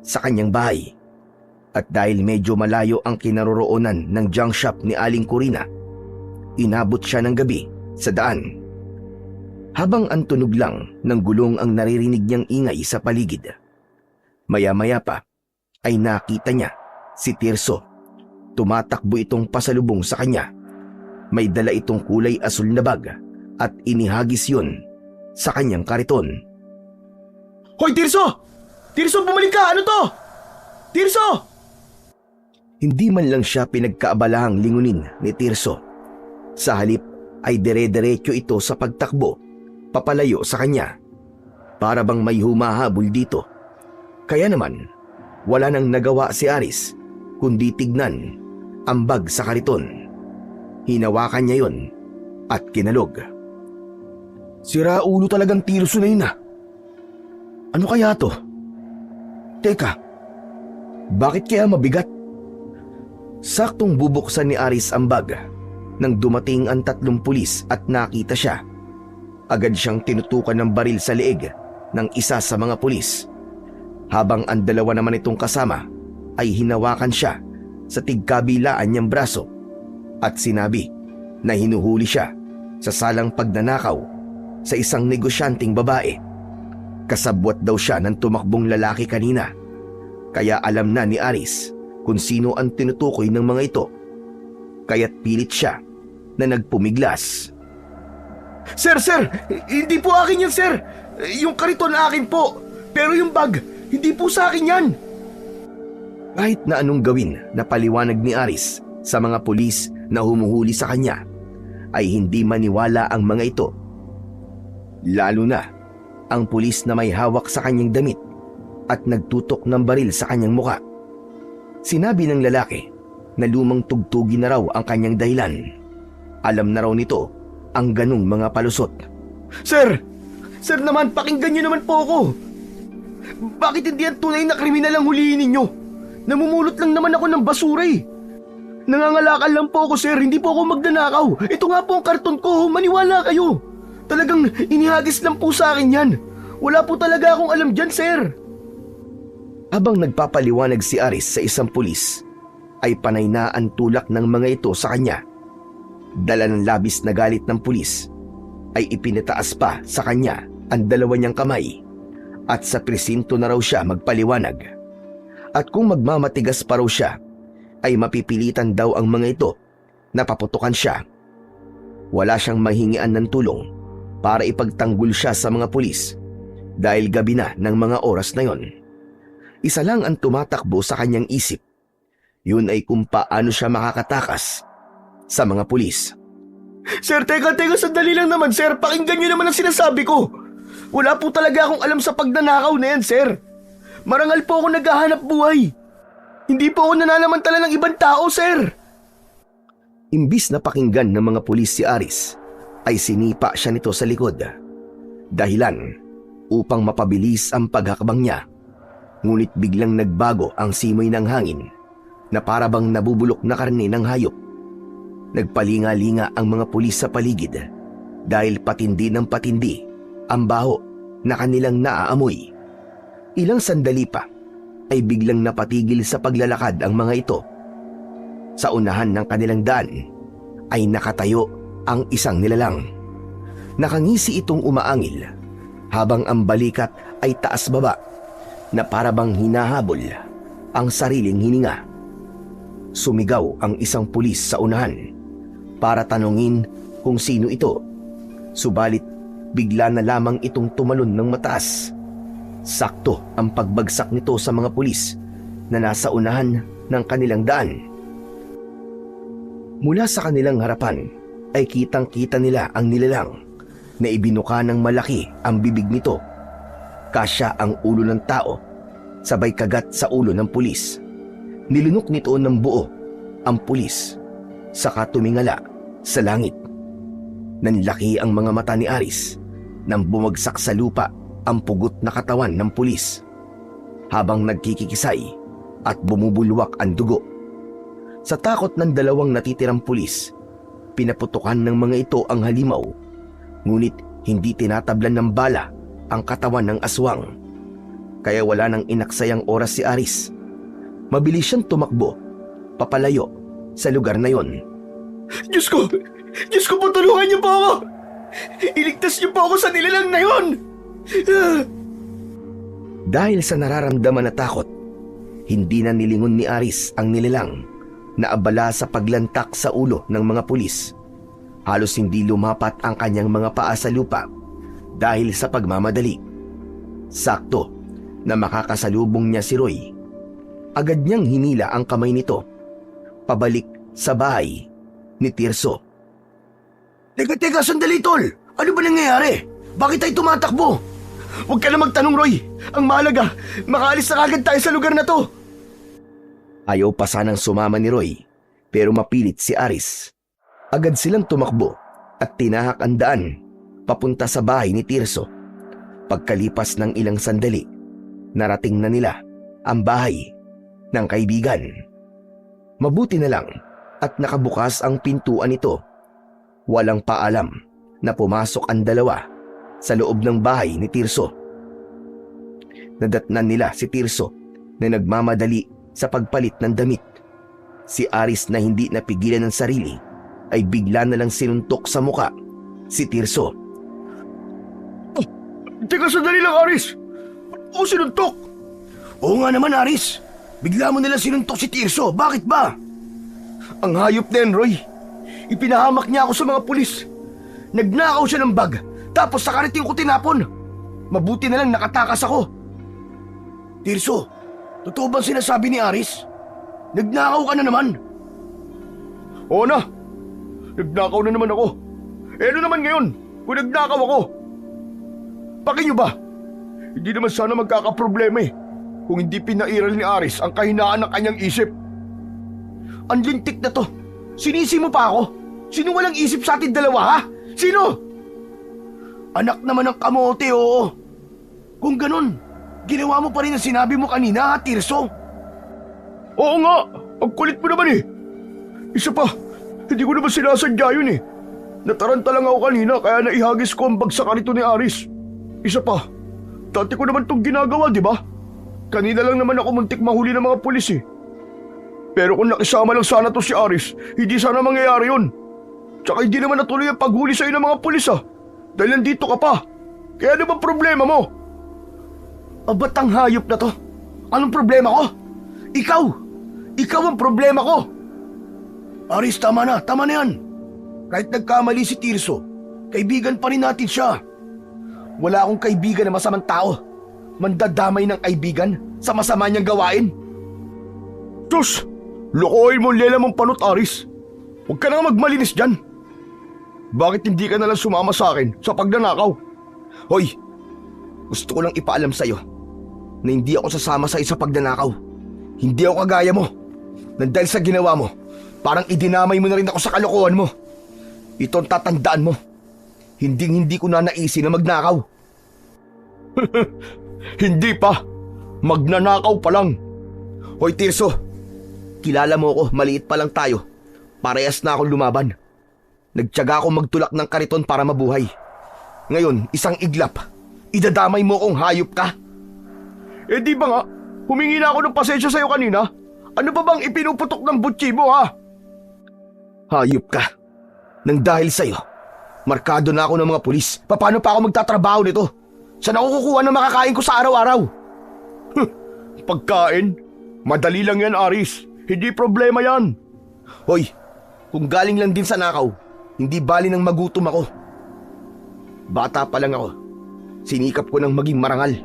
S2: sa kanyang bahay. At dahil medyo malayo ang kinaroroonan ng junk shop ni Aling Corina, inabot siya ng gabi sa daan. Habang ang tunog lang ng gulong ang naririnig niyang ingay sa paligid. Maya-maya pa ay nakita niya si Tirso. Tumatakbo itong pasalubong sa kanya. May dala itong kulay asul na bag at inihagis yun sa kanyang kariton.
S1: Hoy, Tirso! Tirso, bumalik ka! Ano to? Tirso!
S2: Hindi man lang siya pinagkaabalahang lingunin ni Tirso. Sa halip ay dire-diretso ito sa pagtakbo, papalayo sa kanya. Para bang may humahabol dito. Kaya naman, wala nang nagawa si Aris kundi tignan ang bag sa kariton. Hinawakan niya yon at kinalog.
S1: Sira ulo talagang Tirso na yun ah. Ano kaya to? Teka, bakit kaya mabigat?
S2: Saktong bubuksan ni Aris ang bag nang dumating ang 3 pulis at nakita siya. Agad siyang tinutukan ng baril sa leeg ng isa sa mga pulis. Habang ang 2 naman itong kasama ay hinawakan siya sa tigkabilaan niyang braso at sinabi na hinuhuli siya sa salang pagnanakaw sa isang negosyanteng babae. Kasabwat daw siya ng tumakbong lalaki kanina. Kaya alam na ni Aris kung sino ang tinutukoy ng mga ito. Kaya't pilit siya na nagpumiglas.
S1: Sir! Hindi po akin yan, sir! Yung kariton akin po! Pero yung bag, hindi po sa akin yan!
S2: Kahit na anong gawin na paliwanag ni Aris sa mga pulis na humuhuli sa kanya, ay hindi maniwala ang mga ito. Lalo na ang pulis na may hawak sa kanyang damit at nagtutok ng baril sa kanyang muka. Sinabi ng lalaki na lumang tugtugin na raw ang kanyang dahilan. Alam na raw nito ang ganung mga palusot.
S1: Sir! Sir naman, pakinggan niyo naman po ako! Bakit hindi ang tunay na kriminal ang huliin ninyo? Namumulot lang naman ako ng basura eh. Nangangalakal lang po ako, sir. Hindi po ako magnanakaw. Ito nga po ang karton ko. Maniwala kayo. Talagang inihagis lang po sa akin yan. Wala po talaga akong alam dyan, sir.
S2: Habang nagpapaliwanag si Aris sa isang pulis, ay panay na ang tulak ng mga ito sa kanya. Dala ng labis na galit ng pulis, ay ipinataas pa sa kanya ang 2 niyang kamay at sa presinto na raw siya magpaliwanag. At kung magmamatigas pa raw siya, ay mapipilitan daw ang mga ito na paputukan siya. Wala siyang mahingian ng tulong para ipagtanggol siya sa mga pulis dahil gabi na ng mga oras na yon. Isa lang ang tumatakbo sa kanyang isip. Yun ay kung paano siya makakatakas sa mga pulis.
S1: Sir, teka, sandali lang naman, sir. Pakinggan niyo naman ang sinasabi ko. Wala po talaga akong alam sa pagnanakaw na yan, sir. Marangal po ako naghahanap buhay. Hindi po ako nananamantala ng ibang tao, sir.
S2: Imbis na pakinggan ng mga pulis si Aris, ay sinipa siya nito sa likod. Dahilan upang mapabilis ang paghakbang niya. Ngunit biglang nagbago ang simoy ng hangin na para bang nabubulok na karne ng hayop. Nagpalinga-linga ang mga pulis sa paligid dahil patindi ng patindi ang baho na kanilang naaamoy. Ilang sandali pa ay biglang napatigil sa paglalakad ang mga ito. Sa unahan ng kanilang daan ay nakatayo ang isang nilalang. Nakangisi itong umaangil habang ang balikat ay taas-baba. na parabang hinahabol ang sariling hininga. Sumigaw ang isang pulis sa unahan para tanungin kung sino ito. Subalit bigla na lamang itong tumalon ng mataas. Sakto ang pagbagsak nito sa mga pulis na nasa unahan ng kanilang daan. Mula sa kanilang harapan ay kitang-kita nila ang nilalang na ibinuka ng malaki ang bibig nito. Kasya ang ulo ng tao, sabay kagat sa ulo ng pulis. Nilunok nito ng buo ang pulis, saka tumingala sa langit. Nanlaki ang mga mata ni Aris nang bumagsak sa lupa ang pugot na katawan ng pulis, habang nagkikikisay at bumubulwak ang dugo. Sa takot ng dalawang natitirang pulis, pinaputukan ng mga ito ang halimaw, ngunit hindi tinatablan ng bala ang katawan ng aswang. Kaya wala nang inaksayang oras si Aris. Mabilis siyang tumakbo papalayo sa lugar na yon.
S1: Diyos ko! Diyos ko po, tulungan niyo po ako! Iligtas niyo po ako sa nilalang na yon!
S2: Dahil sa nararamdaman na takot, hindi na nilingon ni Aris ang nilalang na abala sa paglantak sa ulo ng mga pulis. Halos hindi lumapat ang kanyang mga paa sa lupa dahil sa pagmamadali. Sakto na makakasalubong niya si Roy. Agad niyang hinila ang kamay nito pabalik sa bahay ni Tirso.
S1: Teka, sandali tol! Ano ba nangyayari? Bakit tayo tumatakbo? Huwag ka na magtanong, Roy. Ang mahalaga, makaalis na kagad tayo sa lugar na to.
S2: Ayaw pa sanang sumama ni Roy, pero mapilit si Aris. Agad silang tumakbo at tinahak ang daan papunta sa bahay ni Tirso. Pagkalipas ng ilang sandali, narating na nila ang bahay ng kaibigan. Mabuti na lang at nakabukas ang pintuan nito. Walang paalam na pumasok ang dalawa sa loob ng bahay ni Tirso. Nadatnan nila si Tirso na nagmamadali sa pagpalit ng damit. Si Aris na hindi napigilan ng sarili ay bigla na lang sinuntok sa muka si Tirso.
S1: Teka, sandali lang, Aris. Ba't mo sinuntok? Oo nga naman, Aris. Bigla mo nilang sinuntok si Tirso. Bakit ba? Ang hayop na yan, Roy. Ipinahamak niya ako sa mga pulis. Nagnakaw siya ng bag, tapos sa kariting ko tinapon. Mabuti na lang nakatakas ako. Tirso, totoo bang sinasabi ni Aris? Nagnakaw ka na naman. Oo na. Nagnakaw na naman ako. Eh ano naman ngayon kung nagnakaw ako? Pakinyo ba? Hindi naman sana magkakaproblema kung hindi pinairal ni Aris ang kahinaan ng kanyang isip. Ang lintik na to. Sinisi mo pa ako? Sino walang isip sa atin dalawa, ha? Sino? Anak naman ng kamote, oo. Kung ganun, ginawa mo pa rin ang sinabi mo kanina, ha, Tirso? Oo nga, ang kulit mo naman Isa pa, hindi ko naman sinasadya yun Nataranta lang ako kanina kaya naihagis ko ang bagsak nito ni Aris. Isa pa, dati ko naman itong ginagawa, di ba? Kanina lang naman ako muntik mahuli ng mga pulis Pero kung nakisama lang sana to si Aris, hindi sana mangyayari yun. Tsaka hindi naman natuloy ang paghuli sa'yo ng mga pulis dahil nandito ka pa. Kaya ano ba problema mo? Ba't ang hayop na to? Anong problema ko? Ikaw! Ikaw ang problema ko! Aris, tama na yan. Kahit nagkamali si Tirso, kaibigan pa rin natin siya. Wala akong kaibigan na masamang tao. Mandadamay ng kaibigan sa masama niyang gawain. Diyos! Lokohin mo lela mong panot, Aris. Huwag ka na magmalinis dyan. Bakit hindi ka nalang sumama sa akin sa pagnanakaw? Hoy, gusto ko lang ipaalam sa'yo na hindi ako sasama sa pagnanakaw. Hindi ako kagaya mo. Na dahil sa ginawa mo, parang idinamay mo na rin ako sa kalokohan mo. Ito ang tatandaan mo. Hindi ko na naisin na magnakaw. Hindi pa. Magnanakaw pa lang. Hoy, Tirso. Kilala mo ako, maliit pa lang tayo. Parehas na akong lumaban. Nagtiyaga akong magtulak ng kariton para mabuhay. Ngayon, isang iglap. Idadamay mo kung hayop ka. Eh di ba nga, humingi na ako ng pasensya sa'yo kanina. Ano ba bang ipinuputok ng butsi mo, ha? Hayop ka. Nang dahil sa'yo, markado na ako ng mga pulis. Paano pa ako magtatrabaho nito? Saan ako kukuha ng makakain ko sa araw-araw?
S2: Pagkain? Madali lang yan, Aris. Hindi problema yan. Hoy, kung galing lang din sa nakaw, hindi bali nang magutom ako. Bata pa lang ako. Sinikap ko ng maging marangal.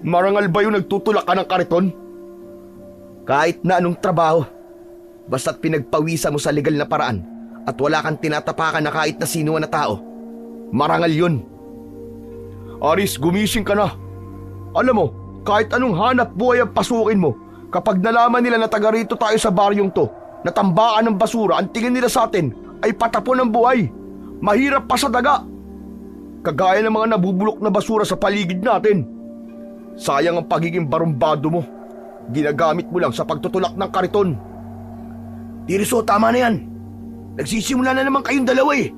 S2: Marangal ba yung nagtutulak ka ng kariton? Kahit na anong trabaho, basta't pinagpawisan mo sa legal na paraan at wala kang tinatapakan na kahit na sino na tao, marangal yun. Aris, gumising ka na. Alam mo, kahit anong hanap buhay ang pasukin mo, kapag nalaman nila na taga rito tayo sa baryong to, na tambakan ng basura, ang tingin nila sa atin ay patapon ng buhay. Mahirap pa sa daga. Kagaya ng mga nabubulok na basura sa paligid natin. Sayang ang pagiging barumbado mo. Ginagamit mo lang sa pagtutulak ng kariton.
S1: Tirso, tama na yan. Nagsisimula na naman kayong dalawa eh.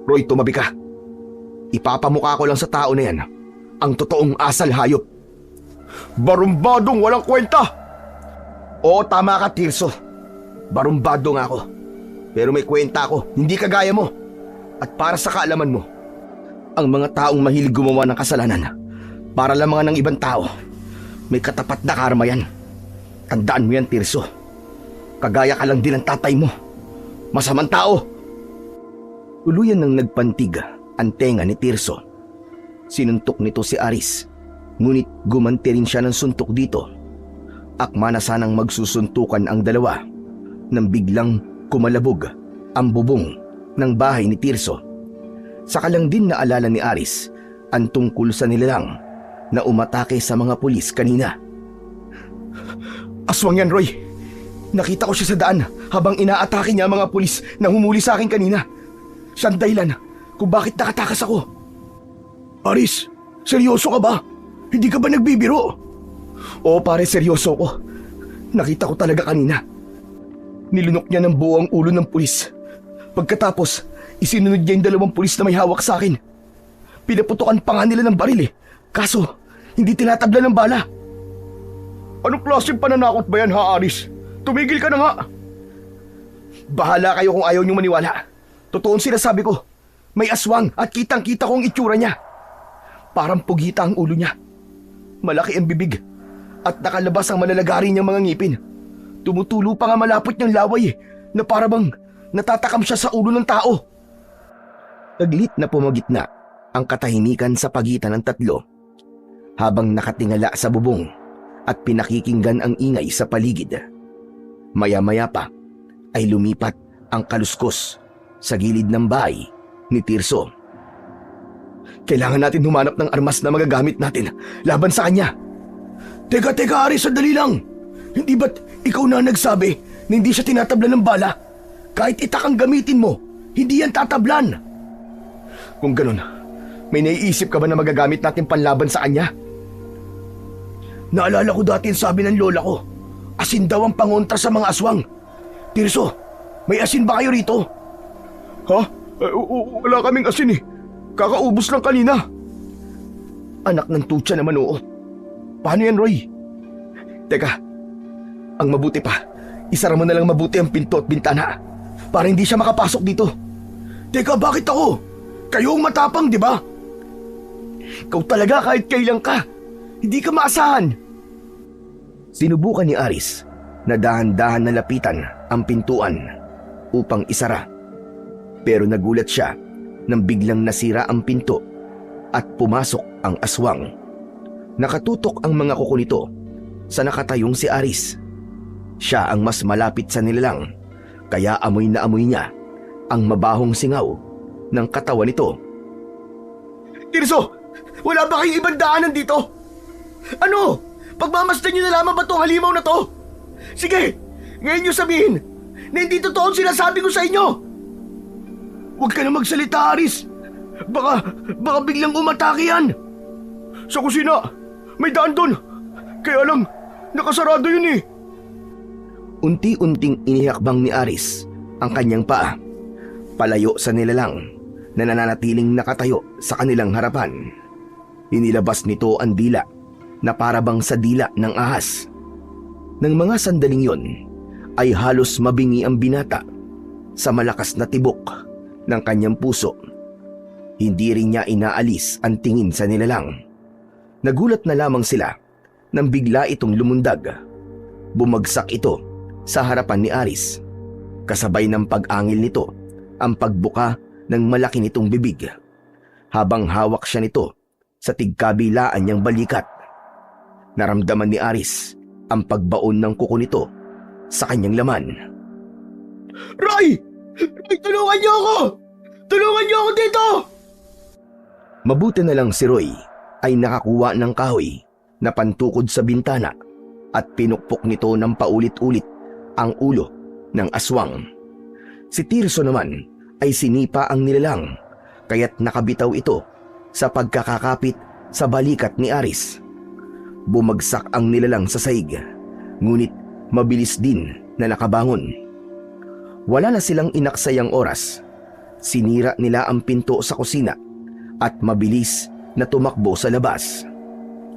S2: Roy, tumabi ka. Ipapamukha ko lang sa tao na yan ang totoong asal hayop. Barumbadong walang kwenta! Oo, tama ka, Tirso. Barumbado nga ako. Pero may kwenta ako, hindi kagaya mo. At para sa kaalaman mo, ang mga taong mahilig gumawa ng kasalanan para lamang ng ibang tao, may katapat na karma yan. Tandaan mo yan, Tirso. Kagaya ka lang din ng tatay mo. Masamang tao. Tuluyan nang nagpantig ang tenga ni Tirso. Sinuntok nito si Aris, ngunit gumanti rin siya ng suntok dito. Akma na sanang magsusuntukan ang dalawa nang biglang kumalabog ang bubong ng bahay ni Tirso. Saka lang din naalala ni Aris ang tungkol sa nilalang na umatake sa mga pulis kanina. Aswang yan, Roy. Nakita ko siya sa daan habang inaatake niya ang mga pulis na humuli sa akin kanina. Siyang dahilan kung bakit nakatakas ako.
S1: Aris, seryoso ka ba? Hindi ka ba nagbibiro?
S2: Oo pare, seryoso ko. Nakita ko talaga kanina. Nilunok niya ng buo ang ulo ng pulis. Pagkatapos, isinunod niya yung 2 pulis na may hawak sa akin. Pinaputukan pa nga nila ng baril eh. Kaso, hindi tinatabla ng bala. Anong klaseng pananakot ba yan, ha, Aris? Tumigil ka na nga. Bahala kayo kung ayaw niyong maniwala. Totoong sinasabi ko. May aswang at kitang-kita ko ang itsura niya. Parang pugita ang ulo niya. Malaki ang bibig at nakalabas ang malalagari niyang mga ngipin. Tumutulo pa nga malapot niyang laway na parabang natatakam siya sa ulo ng tao. Taglit na pumagitna ang katahimikan sa pagitan ng tatlo habang nakatingala sa bubong at pinakikinggan ang ingay sa paligid. Maya-maya pa ay lumipat ang kaluskos sa gilid ng bahay ni Tirso. Kailangan natin humanap ng armas na magagamit natin laban sa kanya.
S1: Teka, Aris, sandali lang. Hindi ba't ikaw na nagsabi na hindi siya tinatablan ng bala? Kahit itak ang gamitin mo, hindi yan tatablan.
S2: Kung ganun, may naiisip ka ba na magagamit natin panlaban sa kanya?
S1: Naalala ko dati ang sabi ng lola ko, asin daw ang pangontra sa mga aswang. Tirso, may asin ba kayo rito?
S2: Ha? Wala kaming asin eh. Kakaubos lang kanina. Anak ng tutsa naman, oo. Paano yan, Roy? Teka, ang mabuti pa, isara mo na lang mabuti ang pinto at bintana para hindi siya makapasok dito.
S1: Teka, bakit ako? Kayo ang matapang, di ba?
S2: Ikaw talaga kahit kailan ka. Hindi ka maasahan. Sinubukan ni Aris na dahan-dahan na lapitan ang pintuan upang isara. Pero nagulat siya nang biglang nasira ang pinto at pumasok ang aswang. Nakatutok ang mga kuko nito sa nakatayong si Aris. Siya ang mas malapit sa nilalang, kaya amoy na amoy niya ang mabahong singaw ng katawan nito.
S1: Tirso, wala ba kayong ibang daanan dito? Ano? Pagmamasdan niyo na lamang ba itong halimaw na to? Sige, ngayon niyo sabihin na hindi totoo ang sinasabi ko sa inyo. Huwag ka na magsalita, Aris. Baka biglang umatake yan.
S2: Sa kusina, may daan doon. Kaya lang, nakasarado yun eh. Unti-unting inihakbang ni Aris ang kanyang paa, palayo sa nilalang na nananatiling nakatayo sa kanilang harapan. Inilabas nito ang dila na parabang sa dila ng ahas. Nang mga sandaling yon, ay halos mabingi ang binata sa malakas na tibok ng kanyang puso. Hindi rin niya inaalis ang tingin sa nilalang. Nagulat na lamang sila nang bigla itong lumundag. Bumagsak ito sa harapan ni Aris. Kasabay ng pag-angil nito ang pagbuka ng malaki nitong bibig, habang hawak siya nito sa tigkabilaan niyang balikat. Naramdaman ni Aris ang pagbaon ng kuko nito sa kanyang laman.
S1: Roy! Roy, tulungan niyo ako! Tulungan niyo ako dito!
S2: Mabuti na lang si Roy ay nakakuha ng kahoy na pantukod sa bintana at pinukpok nito ng paulit-ulit ang ulo ng aswang. Si Tirso naman ay sinipa ang nilalang, kaya't nakabitaw ito sa pagkakakapit sa balikat ni Aris. Bumagsak ang nilalang sa saig, ngunit mabilis din na nakabangon. Wala na silang inaksayang oras. Sinira nila ang pinto sa kusina at mabilis na tumakbo sa labas.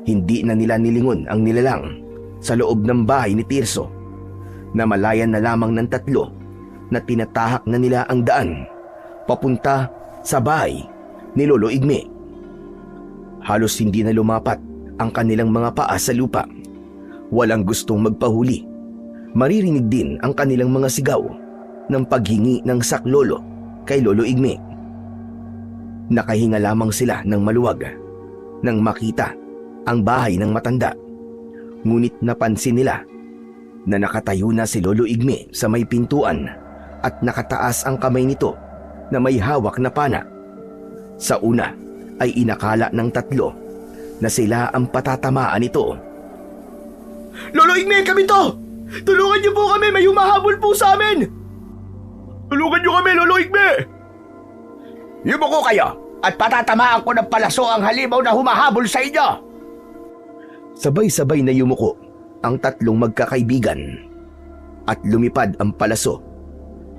S2: Hindi na nila nilingon ang nilalang sa loob ng bahay ni Tirso. Namalayan na lamang ng tatlo na tinatahak na nila ang daan papunta sa bahay ni Lolo Igme. Halos hindi na lumapat ang kanilang mga paa sa lupa. Walang gustong magpahuli. Maririnig din ang kanilang mga sigaw ng paghingi ng saklolo kay Lolo Igme. Nakahinga lamang sila ng maluwag nang makita ang bahay ng matanda. Ngunit napansin nila na nakatayo na si Lolo Igme sa may pintuan at nakataas ang kamay nito na may hawak na pana. Sa una ay inakala ng tatlo na sila ang patatamaan nito.
S1: Lolo Igme, kami to! Tulungan niyo po kami! May humahabol po sa amin! Tulungan niyo kami, Lolo Igme!
S3: Yumuko kayo at patatamaan ko ng palaso ang halimaw na humahabol sa inyo!
S2: Sabay-sabay na yumuko ang tatlong magkakaibigan at lumipad ang palaso.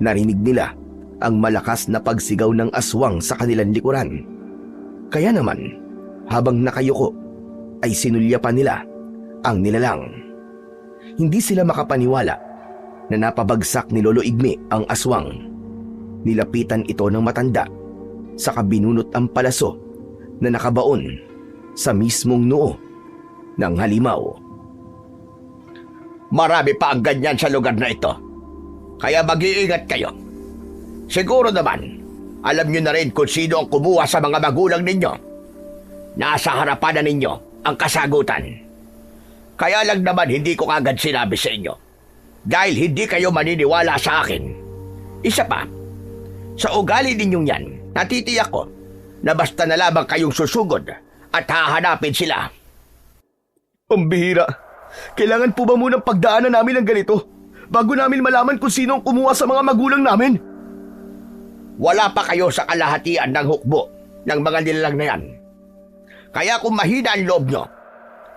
S2: Narinig nila ang malakas na pagsigaw ng aswang sa kanilang likuran. Kaya naman, habang nakayuko, ay sinulyapan nila ang nilalang. Hindi sila makapaniwala na napabagsak ni Lolo Igme ang aswang. Nilapitan ito ng matanda, saka binunot ang palaso na nakabaon sa mismong noo ng halimaw.
S3: Marami pa ang ganyan sa lugar na ito, kaya mag-iingat kayo. Siguro naman, alam nyo na rin kung sino ang kumuha sa mga magulang ninyo. Nasa harapan na ninyo ang kasagutan. Kaya lang naman hindi ko kagad sinabi sa inyo, dahil hindi kayo maniniwala sa akin. Isa pa, sa ugali ninyong yan, natitiyak ko na basta na lamang kayong susugod at hahanapin sila.
S1: Ang bihira. Kailangan po ba munang pagdaanan namin ng ganito bago namin malaman kung sino ang kumuha sa mga magulang namin?
S3: Wala pa kayo sa kalahatian ng hukbo ng mga nilalang na yan. Kaya kung mahina ang loob nyo,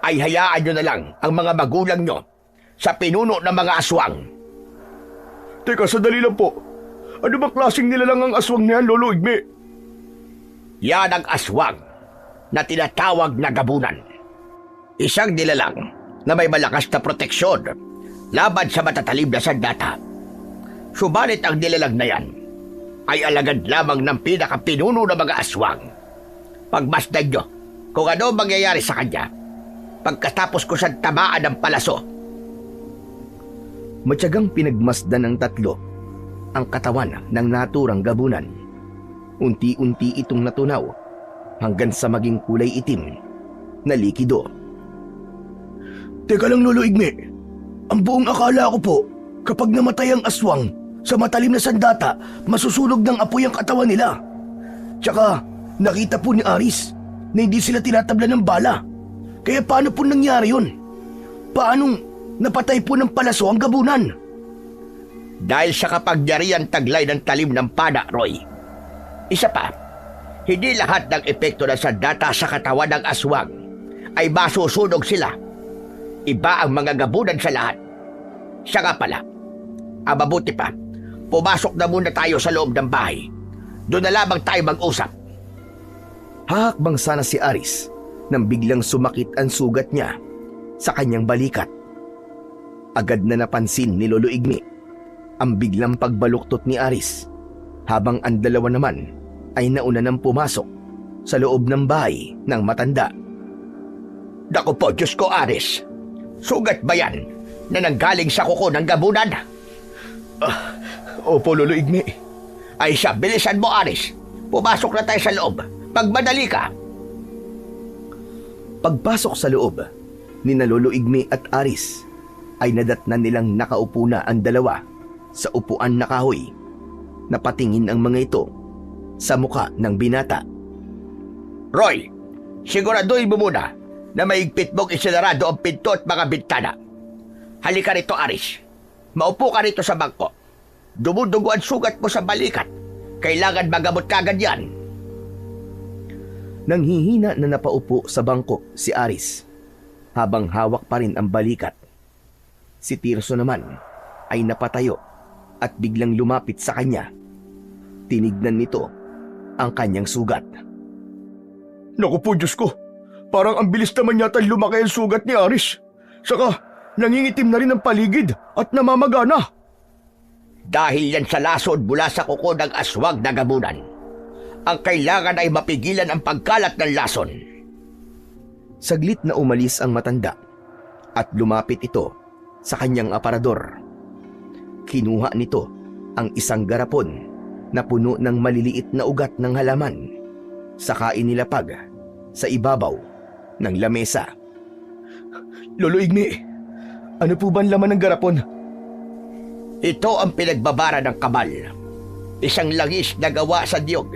S3: ay hayaan nyo na lang ang mga magulang nyo sa pinuno ng mga aswang.
S1: Teka, sandali lang po. Ano bang klaseng nilalang ang aswang niyan, Lolo Igme?
S3: Yan ang aswang na tinatawag na gabunan. Isang nilalang na may malakas na proteksyon laban sa matatalim na sandata. Subalit ang nilalang na yan ay alagad lamang ng pinakapinuno ng mga aswang. Pagmasdan nyo kung ano mangyayari sa kanya pagkatapos ko siyang tamaan ng palaso.
S2: Matyagang pinagmasdan ng tatlo ang katawan ng naturang gabunan. Unti-unti itong natunaw hanggang sa maging kulay itim na likido.
S1: Teka lang, Lolo Igme. Ang buong akala ko po, kapag namatay ang aswang sa matalim na sandata, masusunog ng apoy ang katawan nila. Tsaka, nakita po ni Aris na hindi sila tinatabla ng bala. Kaya paano po nangyari yun? Paanong napatay po ng palaso ang gabunan?
S3: Dahil sa kapagyarihan taglay ng talim ng pana, Roy. Isa pa, hindi lahat ng epekto ng sandata sa katawan ng aswang ay masusunog sila. Iba ang mga gabunan sa lahat. Siya nga pala, mabuti pa, pumasok na muna tayo sa loob ng bahay. Doon na lamang tayo mag-usap.
S2: Hahakbang sana si Aris nang biglang sumakit ang sugat niya sa kanyang balikat. Agad na napansin ni Lolo Igme ang biglang pagbaluktot ni Aris, habang ang dalawa naman ay nauna nang pumasok sa loob ng bahay ng matanda.
S3: Naku po, Diyos ko, Aris. Sugat ba yan na nanggaling sa kuko ng gabunan?
S2: Opo, Lolo Igme.
S3: Ay siya, bilisan mo, Aris. Pumasok na tayo sa loob. Magmadali ka.
S2: Pagpasok sa loob, ni na Lolo Igme at Aris, ay nadatnan nilang nakaupo na ang dalawa sa upuan na kahoy. Napatingin ang mga ito sa muka ng binata.
S3: Roy, siguraduhin mo muna na maigpit mong isinarado ang pinto at mga bintana. Halika rito, Aris. Maupo ka rito sa bangko. Dumudugo ang sugat mo sa balikat. Kailangan magamot kagad yan.
S2: Nanghihina na napaupo sa bangko si Aris, habang hawak pa rin ang balikat. Si Tirso naman ay napatayo at biglang lumapit sa kanya. Tinignan nito ang kanyang sugat.
S1: Naku po, Diyos ko. Parang ang bilis naman yata lumaki ang sugat ni Aris. Saka, nangingitim na rin ang paligid at namamagana.
S3: Dahil yan sa lason mula sa kuko ng aswang na gabunan. Ang kailangan ay mapigilan ang pagkalat ng lason.
S2: Saglit na umalis ang matanda at lumapit ito sa kanyang aparador. Kinuha nito ang isang garapon na puno ng maliliit na ugat ng halaman, saka inilapag sa ibabaw ng lamesa.
S1: Lolo Igme, ano po ba ang laman ng garapon?
S3: Ito ang pinagbabara ng kabal. Isang langis na gawa sa diyog.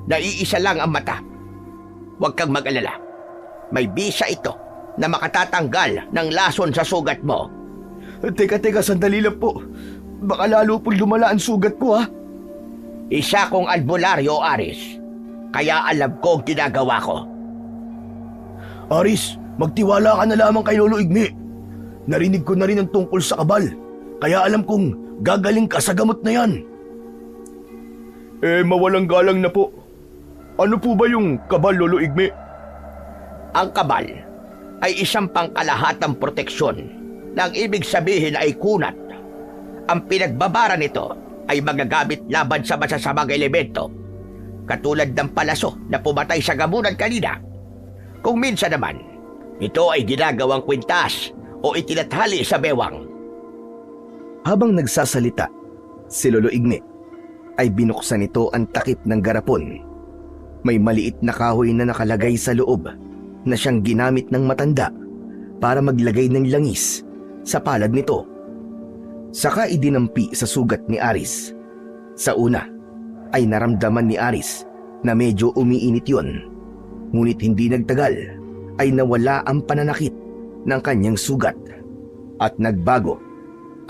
S3: Naiisa lang ang mata. Huwag kang mag-alala. May bisa ito na makatatanggal ng lason sa sugat mo.
S1: Teka, sandali lang po. Baka lalo po lumala ang sugat ko, ha?
S3: Isa kong albularyo, Aris. Kaya alam ko ang ginagawa ko.
S1: Aris, magtiwala ka na lamang kay Lolo Igme. Narinig ko na rin ang tungkol sa kabal. Kaya alam kong gagaling ka sa gamot na yan. Mawalang galang na po. Ano po ba yung kabal, Lolo Igme?
S3: Ang kabal ay isang pangkalahatang proteksyon na ang ibig sabihin ay kunat. Ang pinagbabara nito ay magagamit laban sa masasamang elemento, katulad ng palaso na pumatay sa gabunan kanina. Kung minsan naman, ito ay ginagawang kwintas o itinathali sa bewang.
S2: Habang nagsasalita, si Lolo Igme ay binuksan nito ang takip ng garapon. May maliit na kahoy na nakalagay sa loob na siyang ginamit ng matanda para maglagay ng langis sa palad nito. Saka idinampi sa sugat ni Aris. Sa una ay naramdaman ni Aris na medyo umiinit yon. Ngunit hindi nagtagal ay nawala ang pananakit ng kanyang sugat at nagbago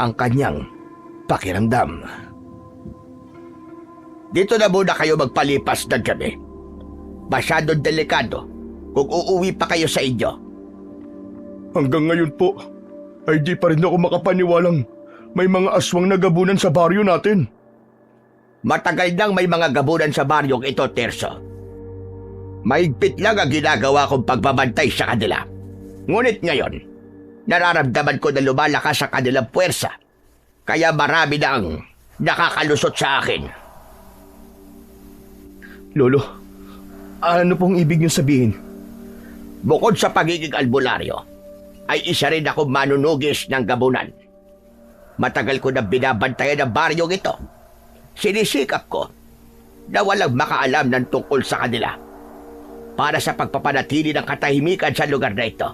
S2: ang kanyang pakiramdam.
S3: Dito na muna kayo magpalipas ng gabi. Masyadong delikado kung uuwi pa kayo sa inyo.
S1: Hanggang ngayon po, ay di pa rin ako makapaniwalang may mga aswang na gabunan sa baryo natin.
S3: Matagal nang may mga gabunan sa baryong ito, Tirso. Maigpit lang ang ginagawa kong pagbabantay sa kanila. Ngunit ngayon, nararamdaman ko na lumalakas sa kanilang puwersa. Kaya marami na ang nakakalusot sa akin.
S2: Lolo, ano pong ibig niyo sabihin?
S3: Bukod sa pagiging albularyo, ay isa rin akong manunugis ng gabunan. Matagal ko na binabantayan ang baryong ito. Sinisikap ko na walang makaalam ng tungkol sa kanila para sa pagpapanatili ng katahimikan sa lugar na ito.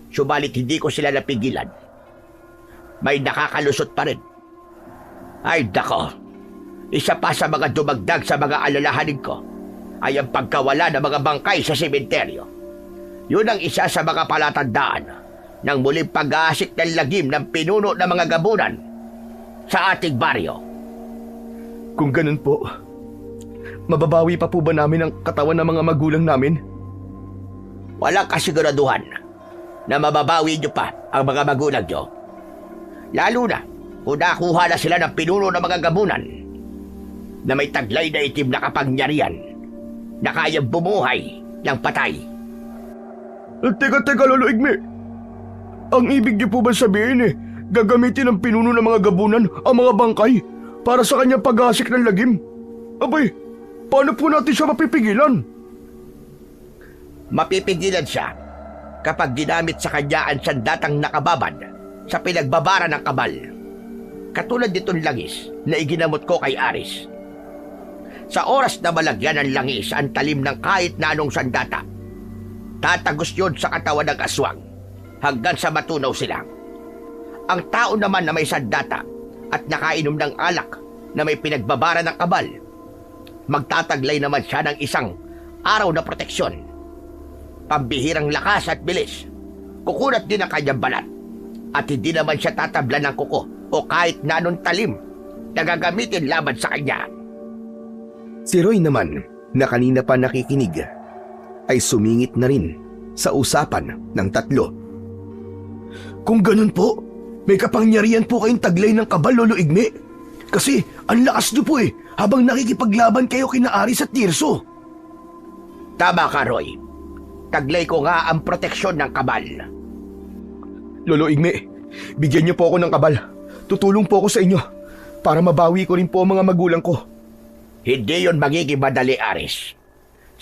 S3: Subalit hindi ko sila napigilan. May nakakalusot pa rin. Ay dako, isa pa sa mga dumagdag sa mga alalahanin ko ay ang pagkawala ng mga bangkay sa sementeryo. Yun ang isa sa mga palatandaan ng muling pag-aasik ng lagim ng pinuno ng mga gabunan sa ating baryo.
S2: Kung ganun po, mababawi pa po ba namin ang katawan ng mga magulang namin?
S3: Walang kasiguraduhan na mababawi niyo pa ang mga magulang niyo. Lalo na kung nakuha na sila ng pinuno ng mga gabunan na may taglay na itim na kapangyarihan na kayang bumuhay ng patay.
S1: Teka, Lolo Igme. Ang ibig niyo po ba sabihin gagamitin ng pinuno ng mga gabunan ang mga bangkay para sa kanyang pag-asik ng lagim? Abay, paano po natin siya mapipigilan?
S3: Mapipigilan siya kapag ginamit sa kanya ang sandatang nakababad sa pinagbabara ng kabal. Katulad nitong langis na iginamot ko kay Aris. Sa oras na malagyan ng langis ang talim ng kahit na anong sandata, tatagos yun sa katawan ng aswang hanggang sa matunaw sila. Ang tao naman na may sandata at nakainom ng alak na may pinagbabara ng kabal, magtataglay naman siya ng isang araw na proteksyon. Pambihirang lakas at bilis, kukunat din ang kanyang balat, at hindi naman siya tatablan ng kuko o kahit na anong talim na gagamitin laban sa kanya.
S2: Si Roy naman, na kanina pa nakikinig, ay sumingit na rin sa usapan ng tatlo.
S1: Kung ganun po, may kapangyarihan po kayong taglay ng kabal, Lolo Igme. Kasi ang lakas niyo po habang nakikipaglaban kayo kina Aris at Tirso.
S3: Tama ka, Roy. Taglay ko nga ang proteksyon ng kabal.
S2: Lolo Igme, bigyan niyo po ako ng kabal. Tutulong po ako sa inyo para mabawi ko rin po ang mga magulang ko.
S3: Hindi yon magiging madali, Aris.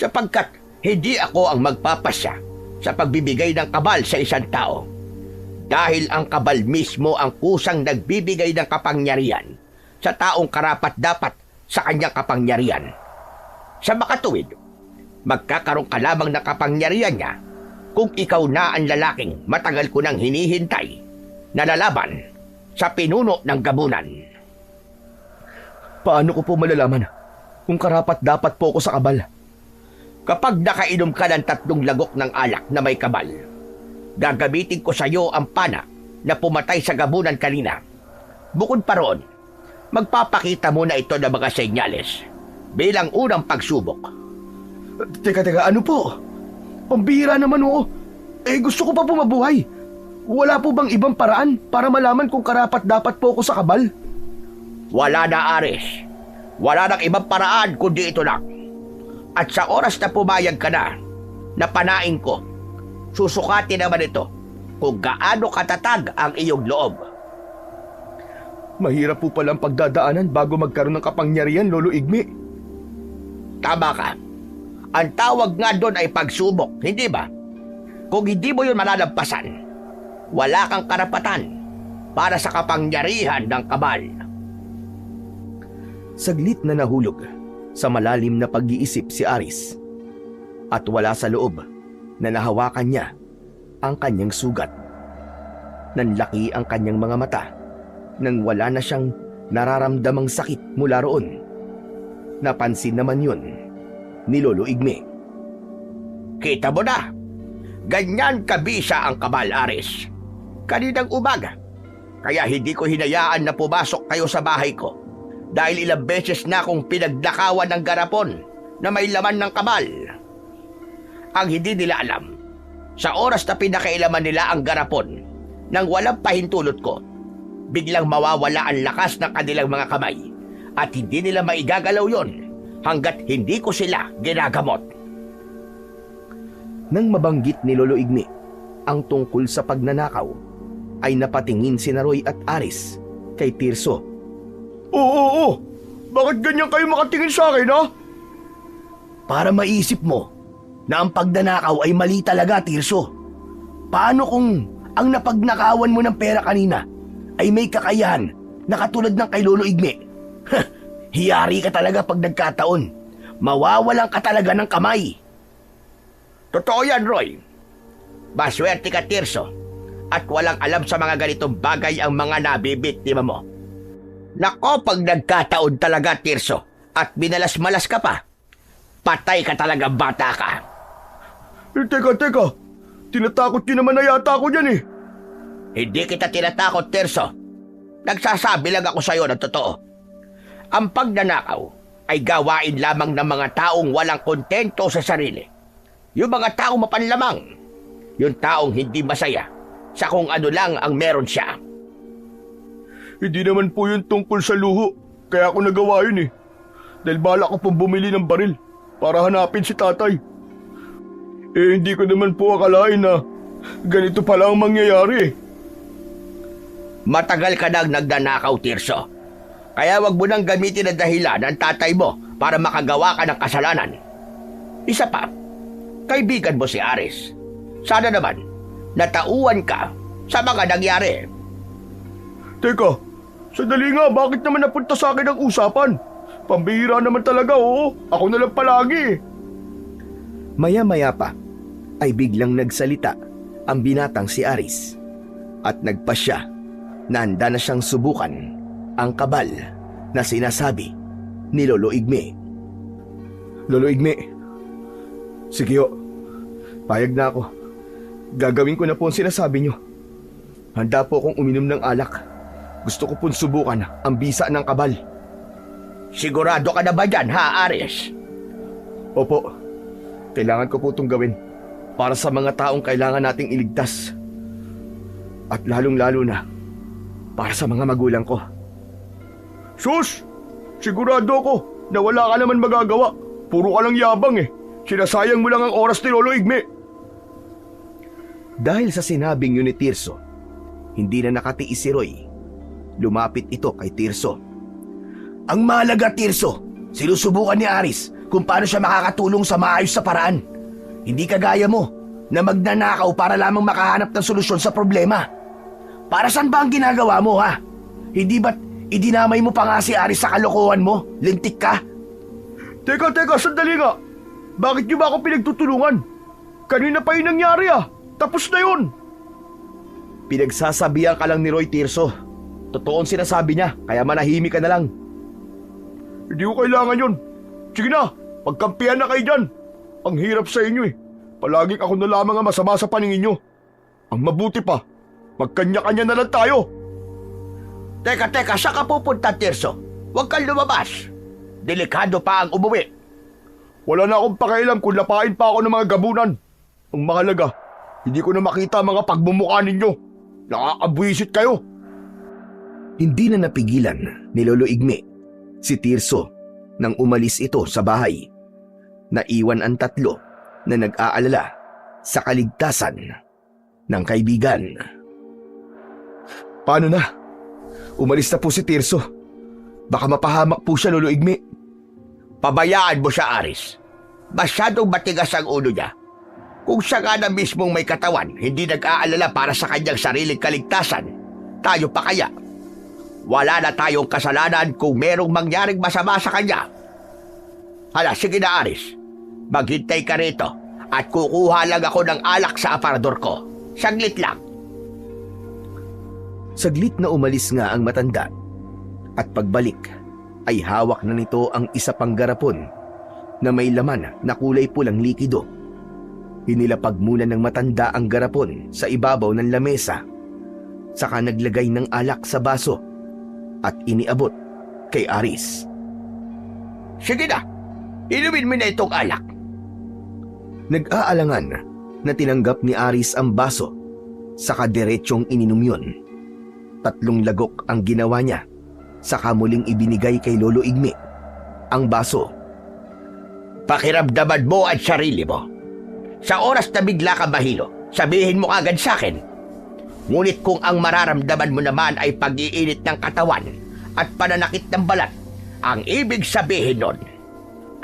S3: Sapagkat hindi ako ang magpapasya sa pagbibigay ng kabal sa isang tao. Dahil ang kabal mismo ang kusang nagbibigay ng kapangyarihan sa taong karapat-dapat sa kanyang kapangyarihan. Sa makatuwid, magkakaroon ka lamang ng kapangyarihan niya kung ikaw na ang lalaking matagal ko nang hinihintay na lalaban sa pinuno ng gabunan.
S2: Paano ko po malalaman kung karapat-dapat po ako sa kabal?
S3: Kapag nakainom ka ng 3 lagok ng alak na may kabal, gagamitin ko sa iyo ang pana na pumatay sa gabunan kanina. Bukod pa roon, magpapakita muna ito ng mga senyales bilang unang pagsubok.
S2: Teka, ano po? Pambihira naman oo. Gusto ko pa po mabuhay. Wala po bang ibang paraan para malaman kung karapat-dapat po ako sa kabal?
S3: Wala na, Aris. Wala nang ibang paraan kundi ito lang. At sa oras na pumayag ka na panain ko, susukatin naman ito kung gaano katatag ang iyong loob.
S2: Mahirap po palang pagdadaanan bago magkaroon ng kapangyarihan, Lolo Igme.
S3: Tama ka. Ang tawag nga doon ay pagsubok, hindi ba? Kung hindi mo yun malalampasan, wala kang karapatan para sa kapangyarihan ng kabal.
S2: Saglit na nahulog sa malalim na pag-iisip si Aris at wala sa loob na nahawakan niya ang kanyang sugat. Nanlaki ang kanyang mga mata nang wala na siyang nararamdamang sakit mula roon. Napansin naman yun ni Lolo Igme.
S3: Kita mo na, ganyan kabisa ang kabal, Aris. Kaninang umaga, kaya hindi ko hinayaan na pumasok kayo sa bahay ko dahil ilang beses na akong pinagnakawan ng garapon na may laman ng kabal. Ang hindi nila alam, sa oras na pinakailaman nila ang garapon nang walang pahintulot ko, biglang mawawala ang lakas ng kanilang mga kamay at hindi nila maigagalaw yon hanggat hindi ko sila ginagamot.
S2: Nang mabanggit ni Lolo Igme ang tungkol sa pagnanakaw, ay napatingin si Roy at Aris kay Tirso.
S1: Oo. Bakit ganyan kayo makatingin sa akin, ha? Para maisip mo na ang pagnanakaw ay mali talaga, Tirso. Paano kung ang napagnakawan mo ng pera kanina ay may kakayahan na katulad ng kay Lolo Igme? Hiyari ka talaga pag nagkataon. Mawawalan ka talaga ng kamay.
S3: Totoo yan, Roy. Maswerte ka, Tirso, at walang alam sa mga ganitong bagay ang mga nabibiktima mo. Nako, pag nagkataon talaga, Tirso, at binalas-malas ka pa, patay ka talaga, bata ka.
S1: Teka. Tinatakot niyo naman na yata ako dyan,
S3: Hindi kita tinatakot, Tirso. Nagsasabi lang ako sa'yo ng totoo. Ang pagnanakaw ay gawain lamang ng mga taong walang kontento sa sarili. Yung mga taong mapanlamang. Yung taong hindi masaya sa kung ano lang ang meron siya.
S1: Hindi naman po yun tungkol sa luho. Kaya ako nagawa yun, Dahil balak ko pong bumili ng baril para hanapin si tatay. Hindi ko naman po akalain na ganito pala ang mangyayari.
S3: Matagal ka nang nagnanakaw, Tirso. Kaya wag mo nang gamitin ang dahilan ng tatay mo para makagawa ka ng kasalanan. Isa pa, kaibigan mo si Aris. Sana naman Natauan ka sa mga nangyari.
S2: Teka, sandali nga, bakit naman napunta sa akin ang usapan? Pambihira naman talaga, oo. Ako na lang palagi. Maya-maya pa, ay biglang nagsalita ang binatang si Aris at nagpasya na handa na siyang subukan ang kabal na sinasabi ni Lolo Igme. Lolo Igme, sige ho, payag na ako. Gagawin ko na po ang sinasabi niyo. Handa po akong uminom ng alak. Gusto ko pong subukan ang bisa ng kabal.
S3: Sigurado ka na ba dyan, ha, Aris?
S2: Opo, kailangan ko po itong gawin para sa mga taong kailangan nating iligtas. At lalong-lalo na para sa mga magulang ko. Sus! Sigurado ko na wala ka naman magagawa. Puro ka lang yabang eh. Sinasayang mo lang ang oras ni Lolo Igme. Dahil sa sinabing yun ni Tirso, hindi na nakatiis si Roy. Lumapit ito kay Tirso.
S1: Ang mahalaga, Tirso, sinusubukan ni Aris kung paano siya makakatulong sa maayos sa paraan. Hindi kagaya mo na magnanakaw para lamang makahanap ng solusyon sa problema. Para saan ba ang ginagawa mo, ha? Hindi ba't idinamay mo pa nga si Aris sa kalokohan mo? Lintik ka?
S2: Teka, sandali nga. Bakit niyo ba ako pinagtutulungan? Kanina pa yung nangyari ah. Tapos na yun. Pinagsasabihan ka lang ni Roy, Tirso. Totoo ang sinasabi niya, kaya manahimik ka na lang. Hindi ko kailangan yun. Sige na, pagkampihan na kayo dyan. Ang hirap sa inyo eh. Palaging ako na lamang ang masama sa paningin nyo. Ang mabuti pa, magkanya-kanya na lang tayo.
S3: Teka, saan ka pupunta, Tirso? Huwag kang lumabas. Delikado pa ang umuwi.
S2: Wala na akong pakialam kung lapain pa ako ng mga gabunan. Ang mahalaga, hindi ko na makita ang mga pagmumukha ninyo. Nakakabwisit kayo. Hindi na napigilan ni Lolo Igme si Tirso nang umalis ito sa bahay. Naiwan ang tatlo na nag-aalala sa kaligtasan ng kaibigan. Paano na? Umalis na po si Tirso. Baka mapahamak po siya, Lolo Igme.
S3: Pabayaan mo siya, Aris. Masyadong matigas ang ulo niya. Kung siya nga na mismong may katawan, hindi nag-aalala para sa kanyang sariling kaligtasan, tayo pa kaya? Wala na tayong kasalanan kung merong mangyaring masama sa kanya. Hala, sige na, Aris. Maghintay ka rito at kukuha lang ako ng alak sa aparador ko. Saglit lang.
S2: Saglit na umalis nga ang matanda at pagbalik ay hawak na nito ang isa pang garapon na may laman na kulay pulang likido. Inilapag muna ng matanda ang garapon sa ibabaw ng lamesa, saka naglagay ng alak sa baso at iniabot kay Aris.
S3: Sige na, inumin mo na itong alak.
S2: Nag-aalangan na tinanggap ni Aris ang baso, saka diretsyong ininom yun. 3 lagok ang ginawa niya, saka muling ibinigay kay Lolo Igme ang baso.
S3: Pakiramdaman mo at sarili mo. Sa oras na bigla ka mahilo, sabihin mo agad sa akin. Ngunit kung ang mararamdaman mo naman ay pag-iinit ng katawan at pananakit ng balat, ang ibig sabihin nun